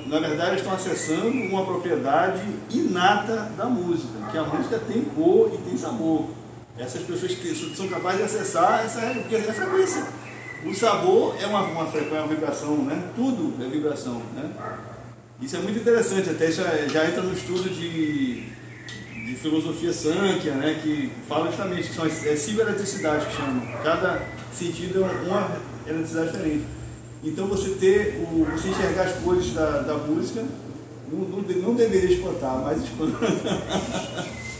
na verdade, estão acessando uma propriedade inata da música, que a música tem cor e tem sabor. Essas pessoas que são capazes de acessar porque é frequência. O sabor é uma vibração, né? Tudo é vibração, né? Isso é muito interessante, até isso já entra no estudo de filosofia Sankhya, né? Que fala justamente que são as cibereletricidades que chamam. Cada sentido é uma eletricidade diferente. Então você enxergar as cores da música não deveria espantar, mas espanta.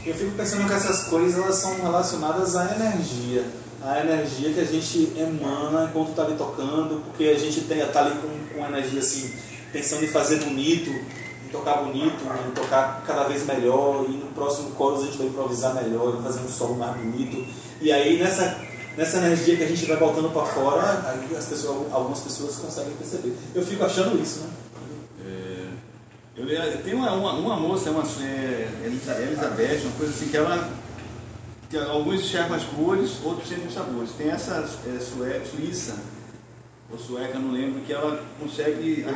Eu fico pensando que essas cores elas são relacionadas à energia. A energia que a gente emana enquanto está ali tocando, porque a gente está ali com energia assim, pensando em fazer bonito, em tocar bonito, em tocar cada vez melhor, e no próximo coro a gente vai improvisar melhor, vai fazer um solo mais bonito. E aí nessa energia que a gente vai botando para fora, aí algumas pessoas conseguem perceber. Eu fico achando isso, né? Tem uma moça, Elizabeth, uma coisa assim, que alguns enxergam as cores, outros sentem os sabores. Tem essa suíça, ou sueca, não lembro, que ela consegue...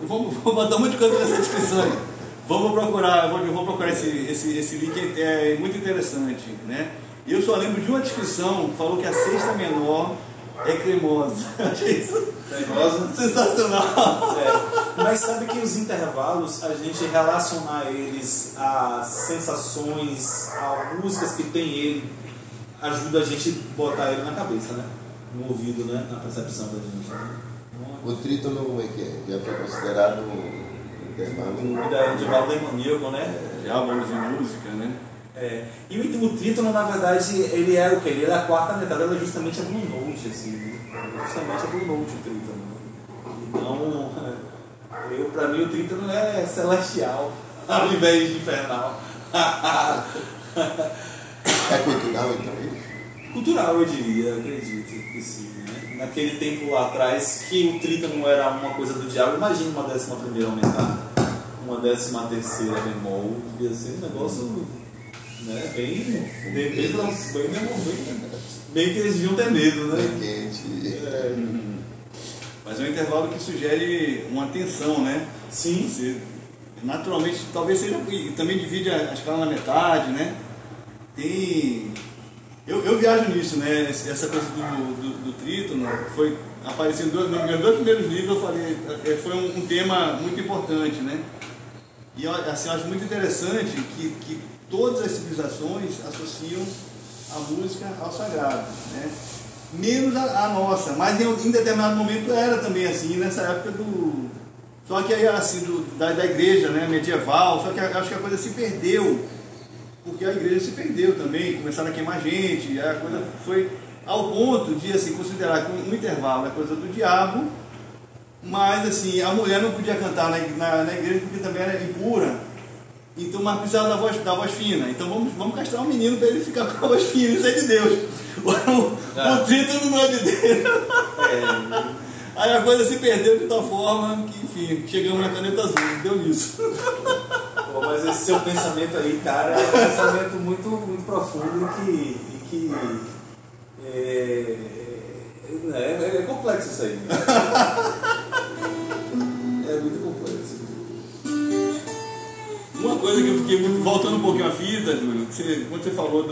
Vamos botar um monte de coisa nessa descrição. Vamos procurar, eu vou procurar esse link, é muito interessante, né? Eu só lembro de uma descrição que falou que a sexta menor é cremosa. Achei isso cremosa? Sensacional. Mas sabe que os intervalos, a gente relacionar eles a sensações, a músicas que tem ele, ajuda a gente a botar ele na cabeça, né? No ouvido, né? Na percepção da gente. Né? O trítono, como é que é? Já foi considerado um intervalo? O intervalo demoníaco, né? Diálogos em música, né? E o trítono, na verdade, ele é o quê? Ele é a quarta metade, ela é justamente a Blue Note, assim, né? Justamente a Blue Note, o trítono. Então, pra mim, o trítono é celestial, ao invés de infernal. É cultural, então, isso? Cultural, eu diria, eu acredito que sim, né? Naquele tempo lá atrás, que o trítono era uma coisa do diabo, imagina uma 11ª aumentada, uma 13ª bemol, devia ser um negócio... Né? Bem que eles deviam ter medo, né? Bem quente. Mas é um intervalo que sugere uma tensão, né? Sim. Você, naturalmente, talvez seja. Também divide a escala na metade, né? Eu viajo nisso, né? Essa coisa do trítono foi aparecendo nos meus 2 primeiros livros. Eu falei, foi um tema muito importante, né? E assim, eu acho muito interessante que todas as civilizações associam a música ao sagrado, né? Menos a nossa, mas em determinado momento era também assim, nessa época só que aí assim, da igreja, né, medieval, só que acho que a coisa se perdeu porque a igreja se perdeu também, começaram a queimar gente, a coisa foi ao ponto de assim, considerar que um intervalo é coisa do diabo, mas assim, a mulher não podia cantar na igreja porque também era impura, então, mas precisava da voz fina, então vamos castrar um menino para ele ficar com a voz fina, isso é de Deus, o título não é de Deus. Aí a coisa se perdeu de tal forma que, enfim, chegamos na caneta azul, deu nisso. Pô, mas esse seu pensamento aí, cara, é um pensamento muito, muito profundo e que é complexo isso aí. É muito complexo. Uma coisa que eu fiquei muito, voltando um pouquinho à fita, Júlio, quando você falou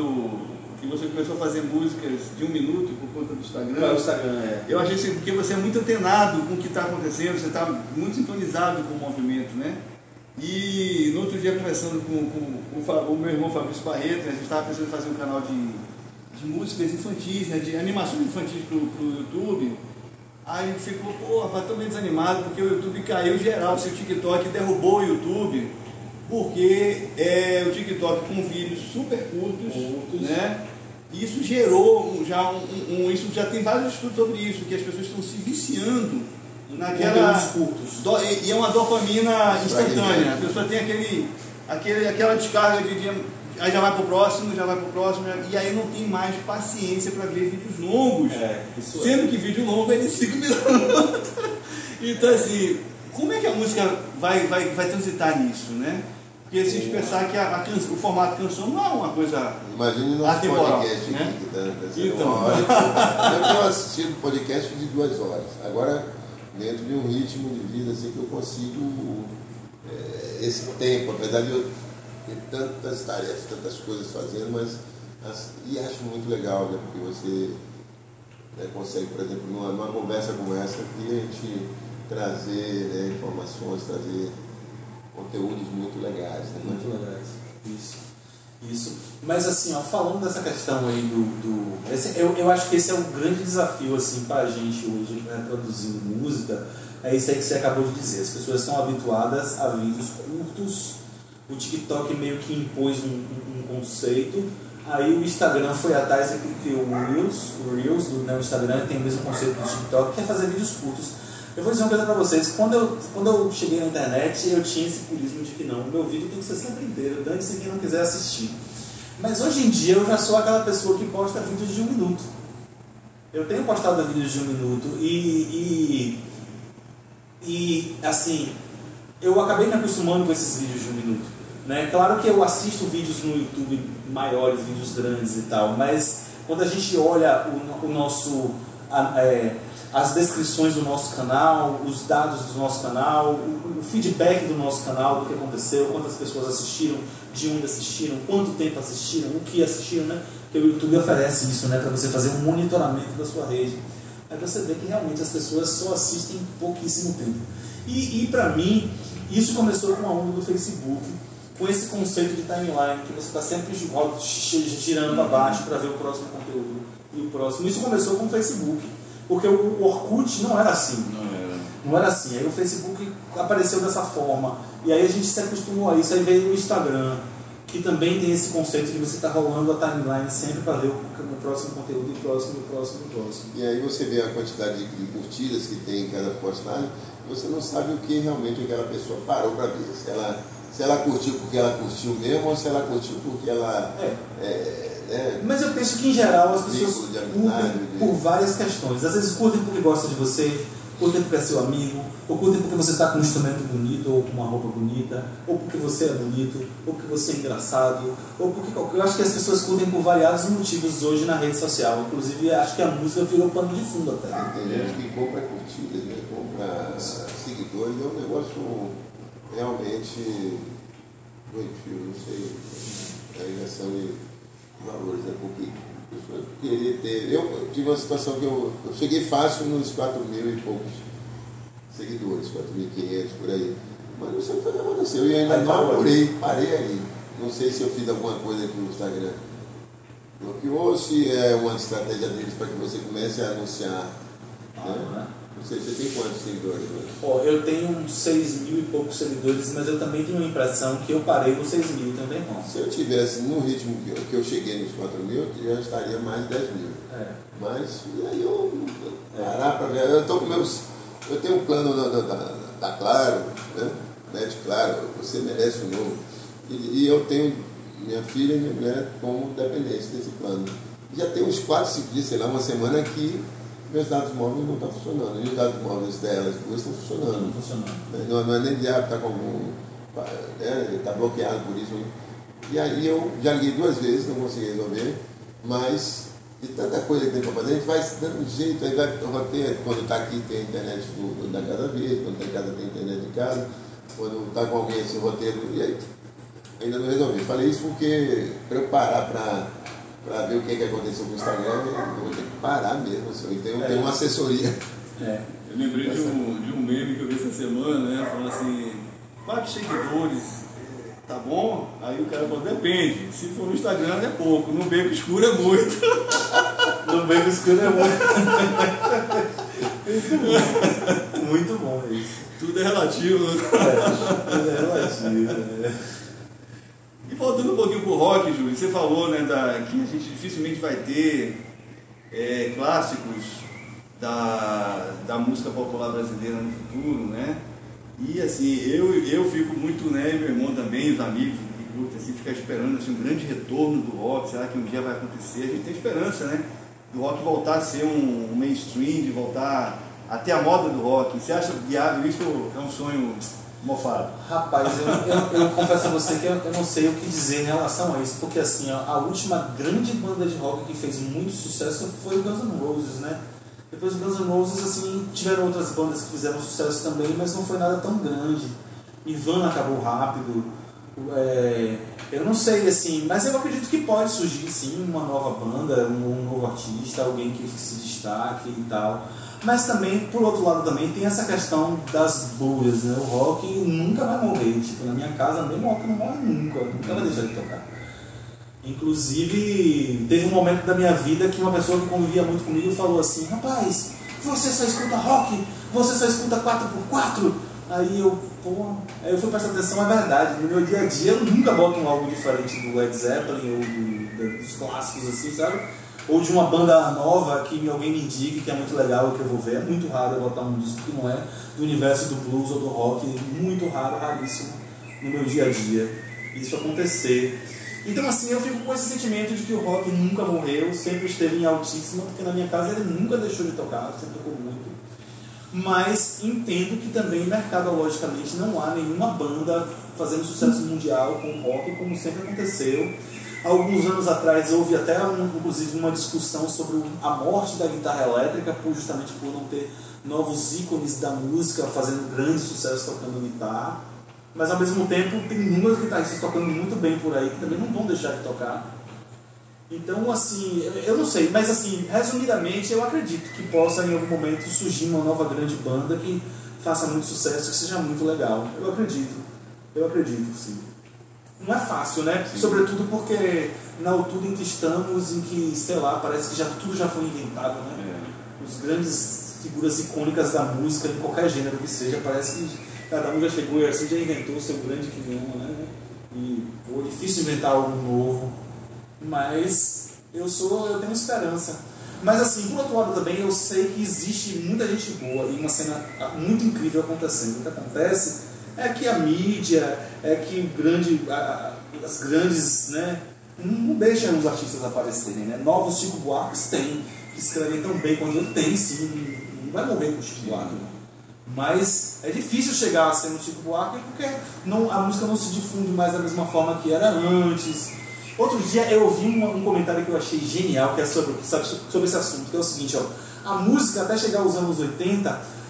que você começou a fazer músicas de 1 minuto por conta do Instagram. O Instagram, eu achei assim, porque você é muito antenado com o que está acontecendo, você está muito sintonizado com o movimento, né? E no outro dia, conversando com o meu irmão Fabrício Barreto, a gente estava pensando em fazer um canal de músicas infantis, né? De animações infantis para o YouTube. Aí a gente ficou, pô, rapaz, tô meio desanimado porque o YouTube caiu geral, o TikTok derrubou o YouTube, porque o TikTok com vídeos super curtos, né? Isso gerou isso já tem vários estudos sobre isso, que as pessoas estão se viciando naquela curtos. E é uma dopamina instantânea. A pessoa tem aquela descarga de aí já vai pro próximo, e aí não tem mais paciência para ver vídeos longos. Sendo que vídeo longo é de 5 minutos. Então assim, como é que a música vai transitar nisso, né? Porque se a gente pensar que o formato canção não é uma coisa. Imagine nosso atemporal, podcast aqui, né? que tá uma hora. Eu tenho assistido podcast de 2 horas. Agora, dentro de um ritmo de vida assim que eu consigo esse tempo, apesar de eu ter tantas tarefas, tantas coisas fazendo, mas e acho muito legal, né? Porque você consegue, por exemplo, numa conversa como essa aqui, a gente trazer informações, trazer conteúdos muito legais, né? Muito legais. Isso. Mas assim, ó, falando dessa questão aí eu acho que esse é um grande desafio assim pra gente hoje, né, produzindo música, é isso aí que você acabou de dizer. As pessoas estão habituadas a vídeos curtos, o TikTok meio que impôs um conceito, aí o Instagram foi atrás e criou o Reels o Instagram tem o mesmo conceito do TikTok, que é fazer vídeos curtos. Eu vou dizer uma coisa pra vocês, quando eu cheguei na internet, eu tinha esse purismo de que não, o meu vídeo tem que ser sempre inteiro, dane-se quem não quiser assistir. Mas hoje em dia eu já sou aquela pessoa que posta vídeos de 1 minuto. Eu tenho postado vídeos de 1 minuto e assim, eu acabei me acostumando com esses vídeos de 1 minuto. Né? Claro que eu assisto vídeos no YouTube maiores, vídeos grandes e tal, mas quando a gente olha o nosso... as descrições do nosso canal, os dados do nosso canal, o feedback do nosso canal, do que aconteceu, quantas pessoas assistiram, de onde assistiram, quanto tempo assistiram, o que assistiram, né? Porque o YouTube oferece isso, né? Para você fazer um monitoramento da sua rede. Aí você vê que realmente as pessoas só assistem pouquíssimo tempo. E para mim, isso começou com a onda do Facebook, com esse conceito de timeline, que você está sempre girando para baixo para ver o próximo conteúdo e o próximo. Isso começou com o Facebook. Porque o Orkut não era assim. Não era assim. Aí o Facebook apareceu dessa forma. E aí a gente se acostumou a isso. Aí veio o Instagram, que também tem esse conceito de você estar rolando a timeline sempre para ver o próximo conteúdo, o próximo. E aí você vê a quantidade de curtidas que tem em cada postagem, você não sabe o que realmente aquela pessoa parou para ver. Se ela curtiu porque ela curtiu mesmo, ou se ela curtiu porque ela... Mas eu penso que em geral as pessoas curtem por várias questões. Às vezes curtem porque gostam de você, curtem porque é seu amigo, ou curtem porque você está com um instrumento bonito, ou com uma roupa bonita, ou porque você é bonito, ou porque você é engraçado, ou porque eu acho que as pessoas curtem por variados motivos hoje na rede social. Inclusive acho que a música virou pano de fundo até. Tem gente que compra curtidas, né? Compra seguidores, é um negócio realmente doentio, não sei, a inversão de valores, né? Porque a pessoa queria ter. Eu tive uma situação que eu cheguei fácil nos 4.000 e poucos seguidores, 4.500 por aí. Mas não sei o que aconteceu. E ainda não parei ali. Não sei se eu fiz alguma coisa aqui no Instagram. Bloqueou, se é uma estratégia deles para que você comece a anunciar. Né? Não sei, você tem quantos seguidores? Eu tenho uns 6.000 e poucos seguidores, mas eu também tenho a impressão que eu parei nos 6.000 tenho bem bom. Se eu tivesse no ritmo que eu cheguei nos 4 mil, eu já estaria mais de 10 mil. Mas, e aí eu parar para ver, eu tenho um plano da Claro, né? Net Claro, você merece um novo. E eu tenho minha filha e minha mulher como dependentes desse plano. Já tem uns 4, 5 dias, sei lá, uma semana que meus dados móveis não estão funcionando. E os dados móveis delas duas estão funcionando. Não é nem diabo, está com algum. Está bloqueado por isso. E aí eu já liguei 2 vezes, não consegui resolver, mas de tanta coisa que tem para fazer, a gente vai dando jeito, aí vai ter, quando está aqui tem internet da casa verde, quando está em casa tem internet de casa, quando está com alguém esse roteiro, e aí ainda não resolvi. Falei isso porque para eu parar para ver o que aconteceu com o Instagram, eu vou ter que parar mesmo, assim, eu tenho uma assessoria. Eu lembrei de um meme que eu vi essa semana, né? Falando assim, 4 seguidores, tá bom? Aí o cara falou, depende, se for no Instagram é pouco, no beco escuro é muito. No beco escuro é muito. Muito bom isso. Tudo é relativo. Tudo é relativo. E voltando um pouquinho pro rock, Júlio, você falou, né, que a gente dificilmente vai ter clássicos da música popular brasileira no futuro, né? E assim, eu fico muito, né, meu irmão também, os amigos que curtem, assim, ficar esperando assim, um grande retorno do rock. Será que um dia vai acontecer? A gente tem esperança, né? Do rock voltar a ser um mainstream, de voltar a ter a moda do rock. Você acha viável isso ou é um sonho mofado? Rapaz, eu confesso a você que eu não sei o que dizer em relação a isso, porque assim, a última grande banda de rock que fez muito sucesso foi o Guns N' Roses, né? Depois do Guns N' Roses, assim, tiveram outras bandas que fizeram sucesso também, mas não foi nada tão grande. Nirvana acabou rápido. Eu não sei, assim, mas eu acredito que pode surgir, sim, uma nova banda, um novo artista, alguém que se destaque e tal. Mas também, por outro lado, também tem essa questão das bolhas, né? O rock nunca vai morrer. Tipo, na minha casa, mesmo o rock não morre nunca vai deixar de tocar. Inclusive, teve um momento da minha vida que uma pessoa que convivia muito comigo falou assim, rapaz, você só escuta rock, você só escuta 4x4. Aí eu fui prestar atenção, é verdade, no meu dia a dia eu nunca boto um álbum diferente do Led Zeppelin ou dos clássicos assim, sabe? Ou de uma banda nova que alguém me indique que é muito legal, que eu vou ver. É muito raro eu botar um disco que não é do universo do blues ou do rock, muito raro, raríssimo no meu dia a dia isso acontecer. Então assim, eu fico com esse sentimento de que o rock nunca morreu, sempre esteve em altíssima, porque na minha casa ele nunca deixou de tocar, sempre tocou muito. Mas entendo que também mercadologicamente não há nenhuma banda fazendo sucesso mundial com rock, como sempre aconteceu. Alguns anos atrás houve até inclusive uma discussão sobre a morte da guitarra elétrica, justamente por não ter novos ícones da música fazendo grande sucesso tocando guitarra. Mas ao mesmo tempo tem inúmeros guitarristas tocando muito bem por aí que também não vão deixar de tocar. Então assim, eu não sei, mas assim, resumidamente eu acredito que possa em algum momento surgir uma nova grande banda que faça muito sucesso, que seja muito legal. Eu acredito sim. Não é fácil, né? Sim. Sobretudo porque na altura em que estamos, em que, sei lá, parece que tudo já foi inventado, né? Os grandes figuras icônicas da música, em qualquer gênero que seja, parece que cada um já chegou e assim já inventou o seu grande que ama, né? E é difícil inventar algo novo, mas eu tenho esperança. Mas assim, por outro lado também, eu sei que existe muita gente boa e uma cena muito incrível acontecendo. O que acontece é que a mídia, as grandes, né, não deixam os artistas aparecerem, né? Novos Chico Buarques tem, que escrevem tão bem quando ele tem, sim, não vai morrer com o Chico Buarque. Mas é difícil chegar a ser um Chico Buarque porque a música não se difunde mais da mesma forma que era antes. Outro dia eu ouvi um comentário que eu achei genial, que é sobre esse assunto, que é o seguinte, ó, a música até chegar aos anos 80,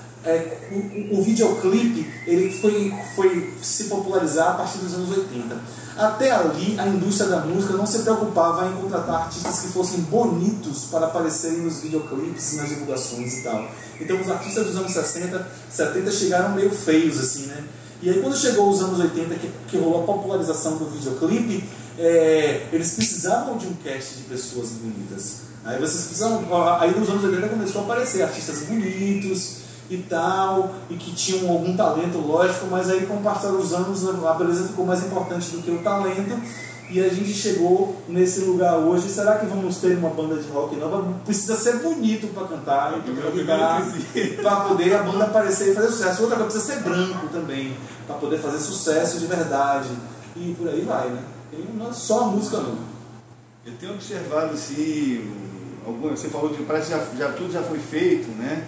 o videoclipe ele foi se popularizar a partir dos anos 80. Até ali a indústria da música não se preocupava em contratar artistas que fossem bonitos para aparecerem nos videoclipes, nas divulgações e tal. Então os artistas dos anos 60, 70 chegaram meio feios assim, né? E aí quando chegou os anos 80 que rolou a popularização do videoclipe, eles precisavam de um cast de pessoas bonitas. Aí nos anos 80 começou a aparecer artistas bonitos e tal, e que tinham algum talento, lógico, mas aí com o passar dos anos a beleza ficou mais importante do que o talento, e a gente chegou nesse lugar hoje. Será que vamos ter uma banda de rock nova? Precisa ser bonito para cantar, para poder a banda aparecer e fazer sucesso. Outra coisa, precisa ser branco também, para poder fazer sucesso de verdade, e por aí vai, né? Não é só a música não. Eu tenho observado assim, você falou que parece que tudo já foi feito, né?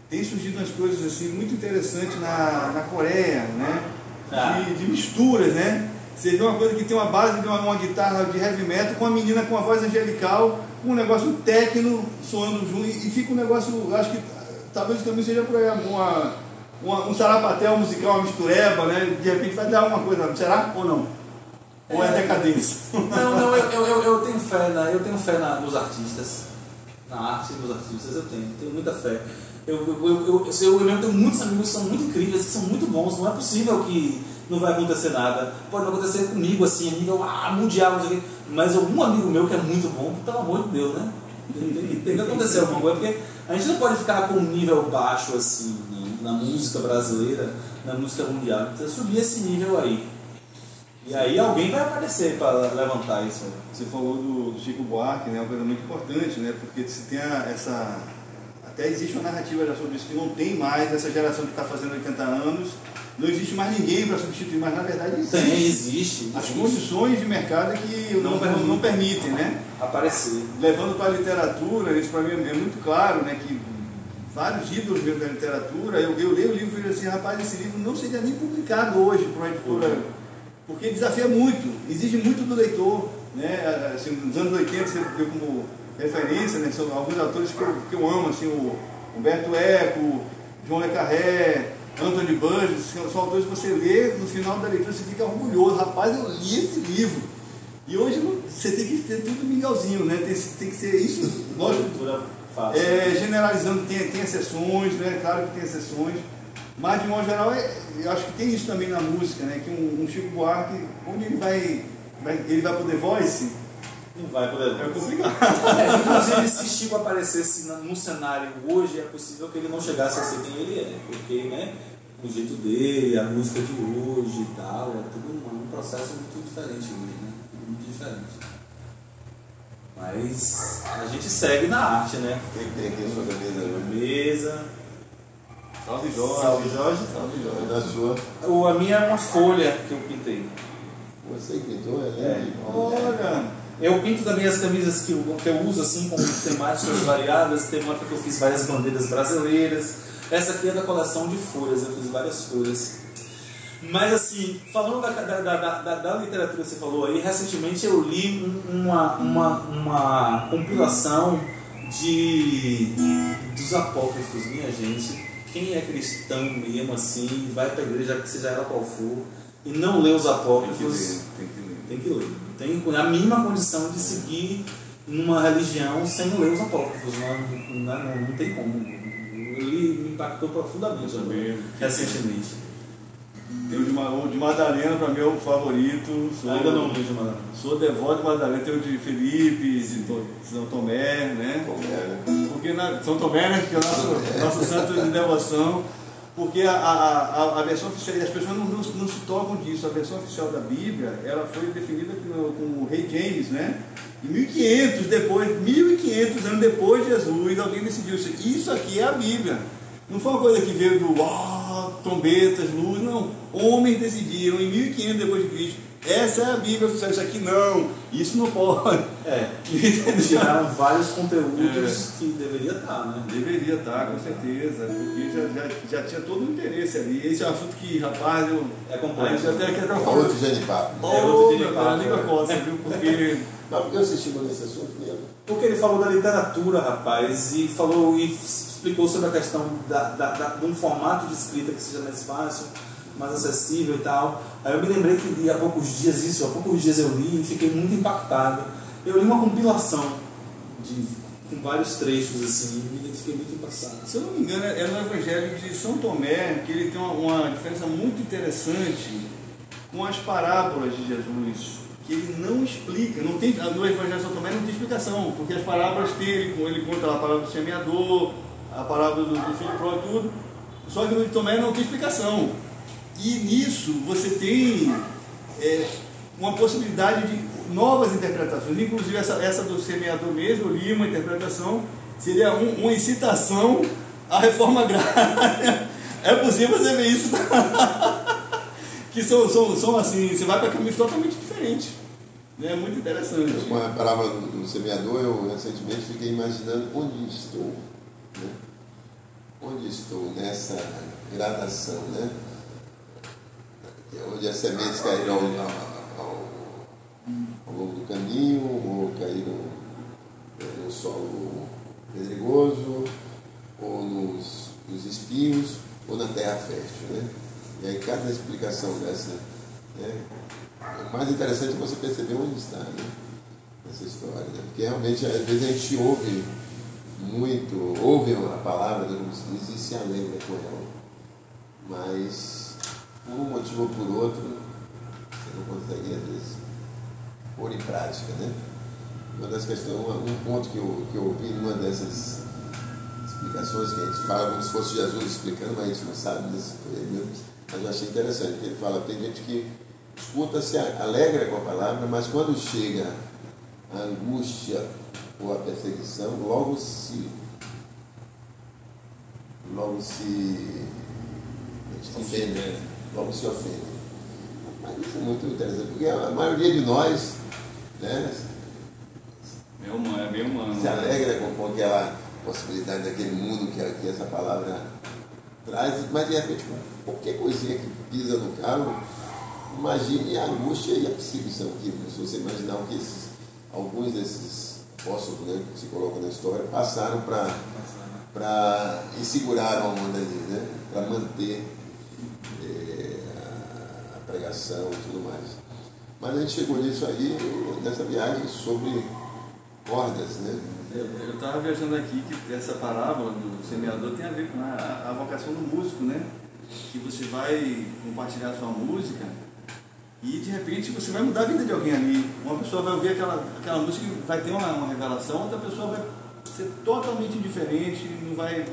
Tem surgido umas coisas assim muito interessantes na Coreia, né? De misturas, né? Você vê uma coisa que tem uma base de uma guitarra de heavy metal com uma menina com uma voz angelical, com um negócio técnico soando junto, e fica um negócio, acho que talvez também seja por aí um sarapatel musical, uma mistureba, né? De repente vai dar uma coisa, será ou não? Ou é decadência? Não, eu tenho fé nos artistas, na arte dos artistas, eu tenho muita fé. Eu mesmo tenho muitos amigos que são muito incríveis, que são muito bons. Não é possível que não vai acontecer nada. Pode não acontecer comigo assim, a nível mundial, não sei o quê. Mas algum amigo meu que é muito bom, pelo amor de Deus, né? Tem que acontecer alguma coisa, porque a gente não pode ficar com um nível baixo assim na música brasileira, na música mundial. Precisa subir esse nível aí. E aí alguém vai aparecer para levantar isso. Você falou do Chico Buarque, né? Uma coisa muito importante, né? Porque se tem até existe uma narrativa já sobre isso, que não tem mais essa geração que está fazendo 80 anos, não existe mais ninguém para substituir, mas na verdade existe. As condições de mercado é que não permitem, né? Aparecer. Levando para a literatura, isso para mim é muito claro, né? Que vários ídolos mesmo da literatura, eu leio o livro e falei assim, rapaz, esse livro não seria nem publicado hoje por uma editora, porque desafia muito, exige muito do leitor, né? Assim, nos anos 80 você deu como referência, né? São alguns autores que eu amo, assim, o Humberto Eco, João Le Carré, Anthony Burgess, são autores que você lê, no final da leitura você fica orgulhoso, rapaz, eu li esse livro. E hoje você tem que ter tudo miguelzinho, né? Tem que ser isso, lógico, generalizando, tem exceções, né? Claro que tem exceções, mas de modo geral, eu acho que tem isso também na música, né? Que um Chico Buarque, onde ele vai poder voice? Não vai poder. É complicado. Inclusive, se Chico aparecesse no cenário hoje, é possível que ele não chegasse a ser quem ele é, porque, né, o jeito dele, a música de hoje e tal, é tudo um processo muito diferente hoje, né? Muito diferente. Mas a gente segue na arte, né? O que tem aqui sobre a mesa? Salve Jorge. Salve Jorge. Salve Jorge. Da sua? A minha é uma folha que eu pintei. Você que pintou, é? Olha! Eu pinto também as camisas que eu uso assim, com temáticas variadas. Teve uma época que eu fiz várias bandeiras brasileiras. Essa aqui é da coleção de folhas, eu fiz várias folhas. Mas assim, falando da literatura que você falou aí, recentemente eu li uma compilação dos apócrifos, minha gente. Quem é cristão mesmo assim, vai para a igreja, seja ela qual for, e não lê os apócrifos, tem que ler. Tem a mínima condição de seguir numa religião sem ler os apócrifos, não tem como. Ele me impactou profundamente recentemente. Tem o de Madalena, para mim é o favorito. Ainda não li de Madalena. Sou devoto de Madalena, tem o de Felipe, de São Tomé, né? Porque São Tomé, né? Que é o nosso santo de devoção. Porque a versão oficial, as pessoas não se tocam disso, a versão oficial da Bíblia, ela foi definida com o rei James, né? E 1500 anos depois de Jesus, alguém decidiu isso aqui é a Bíblia. Não foi uma coisa que veio do trombetas, luz, não. Homens decidiram em 1500 depois de Cristo, essa é a Bíblia oficial, isso aqui não, isso não pode. Tiraram vários conteúdos que deveria estar, né? Deveria estar, com certeza, porque já tinha todo o interesse ali. Esse é um assunto que, rapaz, é complexo. Outro genipapo. Outro genipapo, língua costa, viu? Porque... Mas por que você chegou nesse assunto mesmo? Porque ele falou da literatura, rapaz, e explicou sobre a questão de um formato de escrita que seja mais fácil, mais acessível e tal. Aí eu me lembrei que há poucos dias eu li e fiquei muito impactado. Eu li uma compilação com vários trechos assim, e fiquei muito impactado. Se eu não me engano, é no Evangelho de São Tomé, que ele tem uma diferença muito interessante com as parábolas de Jesus, que ele não explica, no Evangelho de São Tomé não tem explicação, porque as parábolas tem, ele conta a parábola do semeador, a parábola do filho pródigo, tudo, Só que no de Tomé não tem explicação. E nisso você tem uma possibilidade de novas interpretações. Inclusive essa do semeador mesmo, eu li uma interpretação, seria uma incitação à reforma agrária. É possível você ver isso. Que são assim, você vai para caminhos totalmente diferentes. É muito interessante. Com a palavra do semeador, eu recentemente fiquei imaginando onde estou. Né? Onde estou nessa gradação, né? Onde as sementes caíram ao longo do caminho, ou caíram no solo pedregoso, ou nos espinhos, ou na terra fértil, né? E aí cada explicação dessa, né? O mais interessante é você perceber onde está, né? Essa história, né? Porque realmente às vezes a gente ouve a palavra, né, como se diz, e se alegra com ela, mas por um motivo ou por outro você não consegue às vezes pôr em prática, né? Uma das questões, um ponto que eu ouvi numa dessas explicações que a gente fala como se fosse Jesus explicando, mas a gente não sabe se foi ele mesmo, mas eu achei interessante, que ele fala, tem gente que escuta, se alegra com a palavra, mas quando chega a angústia ou a perseguição, logo se ofende. Mas isso é muito interessante, porque a maioria de nós, né, é bem humano. Se alegra com aquela possibilidade daquele mundo que essa palavra traz, mas de repente, qualquer coisinha que pisa no carro, imagine a angústia e a perseguição que, se você imaginar o que alguns desses apóstolos, né, que se colocam na história, passaram e seguraram a onda ali, né, para manter a pregação e tudo mais. Mas a gente chegou nisso aí, nessa viagem sobre cordas, né? Eu estava viajando aqui que essa parábola do semeador tem a ver com a vocação do músico, né? Que você vai compartilhar a sua música e de repente você vai mudar a vida de alguém ali. Uma pessoa vai ouvir aquela música e vai ter uma revelação, outra pessoa vai ser totalmente indiferente, não vai.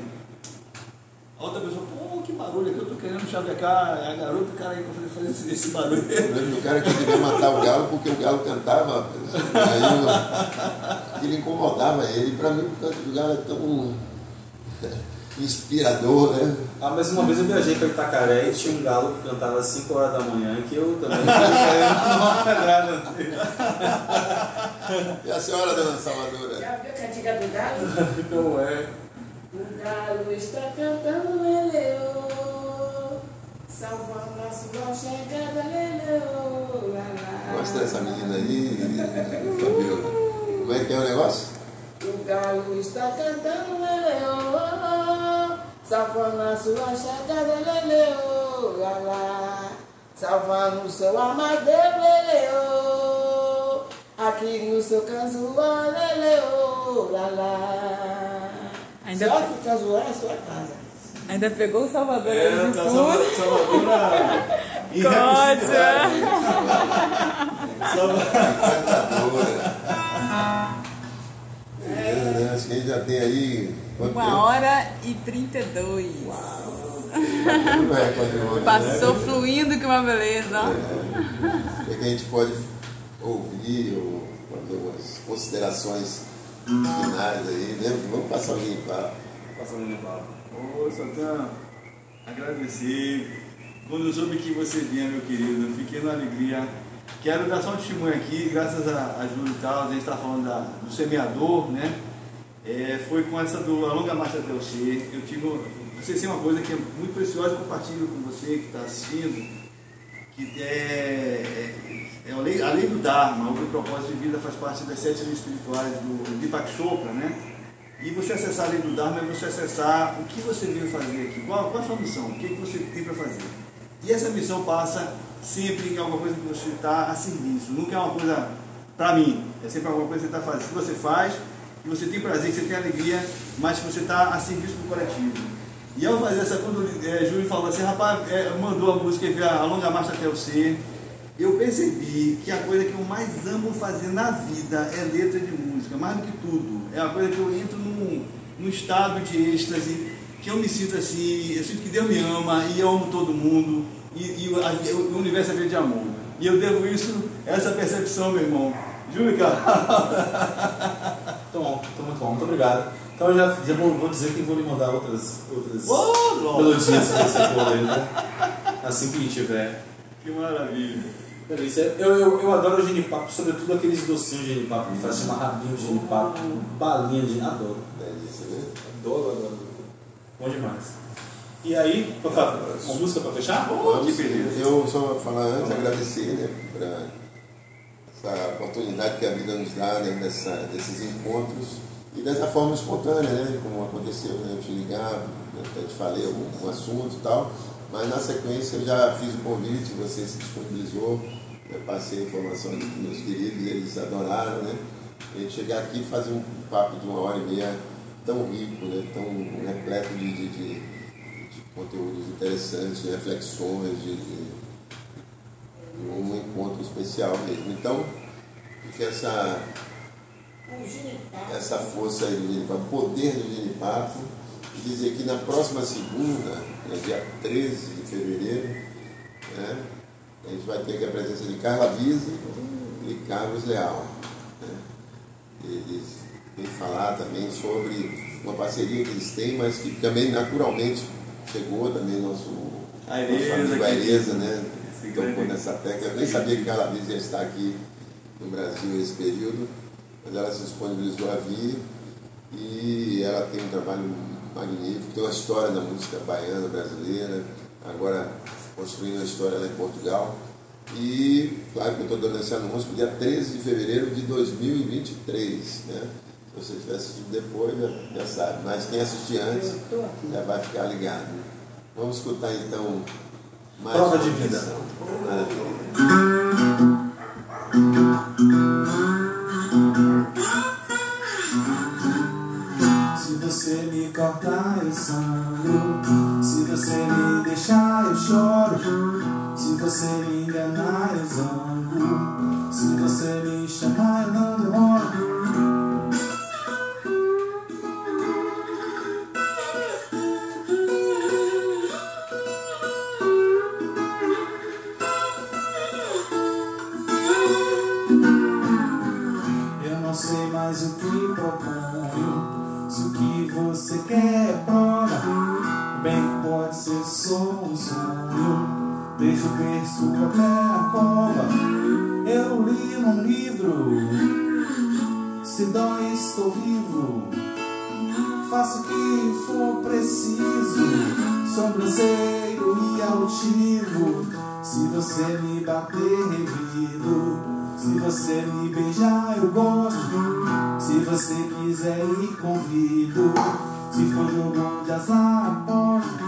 A outra pessoa, pô, que barulho aqui, eu tô querendo chavecar a garota, o cara aí pra fazer esse barulho. O cara que queria matar o galo porque o galo cantava, aí ele incomodava ele. Para mim, o canto do galo é tão inspirador, né? Mas uma vez eu viajei para Itacaré e tinha um galo que cantava às 5 horas da manhã, que eu também não querendo E a senhora, dona Salvadora? Já viu a cantiga do galo? Não é. O galo está cantando leleu, salvando a sua chegada leleu, lá, lá. Mostra essa menina aí, Fabiola. Como é que é o negócio? O galo está cantando leleu, salvando a sua chegada leleu, lá, lá. Salvando o seu amadeiro leleu, aqui no seu canzoar leleu, lá, lá. Só que Cazuar é a sua casa. Ainda pegou o Salvador ali de Tá fundo. Acho que a gente já tem aí. 1h32. Não é quando Passou fluindo, que uma beleza. O que a gente pode ouvir ou fazer umas considerações finais aí, né? Vamos passar o limpar. Só tenho a agradecer. Quando eu soube que você vinha, meu querido, fiquei na alegria. Quero dar só um testemunho aqui, graças a Júlio e tal, a gente está falando do semeador, né? Foi com essa do A Longa Marcha até o Ser. Eu tive, vocês têm uma coisa que é muito preciosa, eu compartilho com você que está assistindo, que é a lei do Dharma, o propósito de vida faz parte das 7 leis espirituais do Deepak Chopra, né? E você acessar a lei do Dharma é você acessar o que você veio fazer aqui, qual a sua missão, o que você tem para fazer. E essa missão passa sempre em alguma coisa que você está a serviço, nunca é uma coisa para mim, é sempre alguma coisa que você está fazendo, que você faz, que você tem prazer, que você tem alegria, mas que você está a serviço do coletivo. E ao fazer essa, quando o Júlio falou assim, rapaz, mandou a música e veio a Longa Marcha até o Ser, eu percebi que a coisa que eu mais amo fazer na vida é letra de música, mais do que tudo. É uma coisa que eu entro num estado de êxtase, que eu me sinto assim, eu sinto que Deus me ama e eu amo todo mundo e o universo é feito de amor. E eu devo isso, essa percepção, meu irmão. Júlio, cara. Muito bom, muito obrigado. Então eu já vou dizer que vou lhe mandar outras melodias que você for aí, né? Assim que tiver. Que maravilha. Delícia. Eu adoro o genipapo, sobretudo aqueles docinhos de genipapo, que faz chama rabinho de genipapo, balinha de... Adoro. Delícia, né? Adoro. Bom demais. E aí, uma música para fechar? Que beleza. Eu só vou falar antes, agradecer, né, por essa oportunidade que a vida nos dá, né, desses encontros e dessa forma espontânea, né, como aconteceu, né, eu te ligar, eu te falei algum assunto e tal, mas na sequência eu já fiz o convite, você se disponibilizou, eu passei a informação dos meus queridos, eles adoraram, né, a gente chegar aqui e fazer um papo de 1h30 tão rico, né, tão repleto de conteúdos interessantes, de reflexões, de um encontro especial mesmo. Então, fica essa força aí do Genipapo, o poder do Genipapo, e dizer que na próxima segunda, dia 13 de fevereiro, né, a gente vai ter aqui a presença de Carla Vise e Carlos Leal. Né? Eles vêm falar também sobre uma parceria que eles têm, mas que também naturalmente chegou também nosso amigo Aireza, né? Tocou nessa técnica. Eu nem sabia que Carla Vise ia estar aqui no Brasil nesse período, mas ela se disponibilizou a vir e ela tem um trabalho magnífico, tem uma história da música baiana brasileira, agora construindo a história lá em Portugal. E claro que eu estou dando esse anúncio para o dia 13 de fevereiro de 2023, né? Se você tiver assistido depois, já sabe. Mas quem assistir antes já vai ficar ligado. Vamos escutar então mais Prova de Vida. Se você me cortar, eu sangro. Se você me deixar, eu choro. Se você me enganar, eu zango. Se você me chamar, eu não demoro. Mas o que proponho, se o que você quer é prova, bem que pode ser só um sonho, desde o berço até a cova. Eu li num livro, se dói estou vivo, faço o que for preciso, sobranceiro e altivo. Se você me bater, revido. Se você me beijar, eu gosto. Se você quiser ir, convido. Se for jogo de azar, aposto.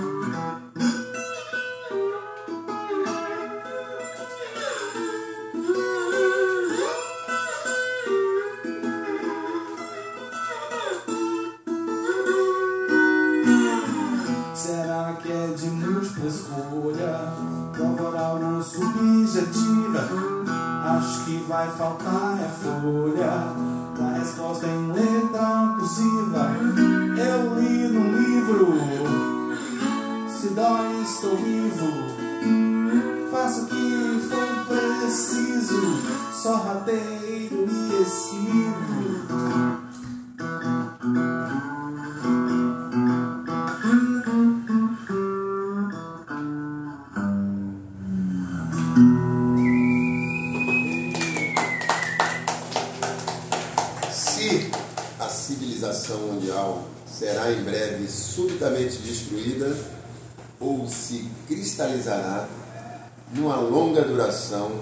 Será que é de múltipla escolha? Prova oral ou subjetiva? Acho que vai faltar é folha da resposta em letra cursiva. Eu li no livro, se dói estou vivo, faço o que for preciso, sorrateiro e esquivo. Mundial será em breve subitamente destruída ou se cristalizará numa longa duração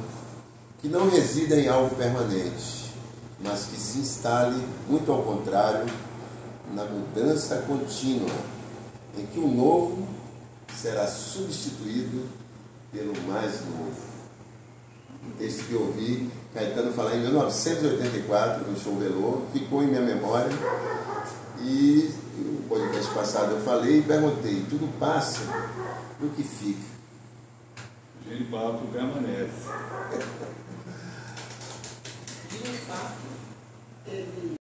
que não resida em algo permanente, mas que se instale, muito ao contrário, na mudança contínua, em que o novo será substituído pelo mais novo. Um texto que eu ouvi Caetano falar em 1984, no show Velô, ficou em minha memória. E no podcast passado eu falei e perguntei, tudo passa, o que fica? O Genipapo permanece. Genipapo, ele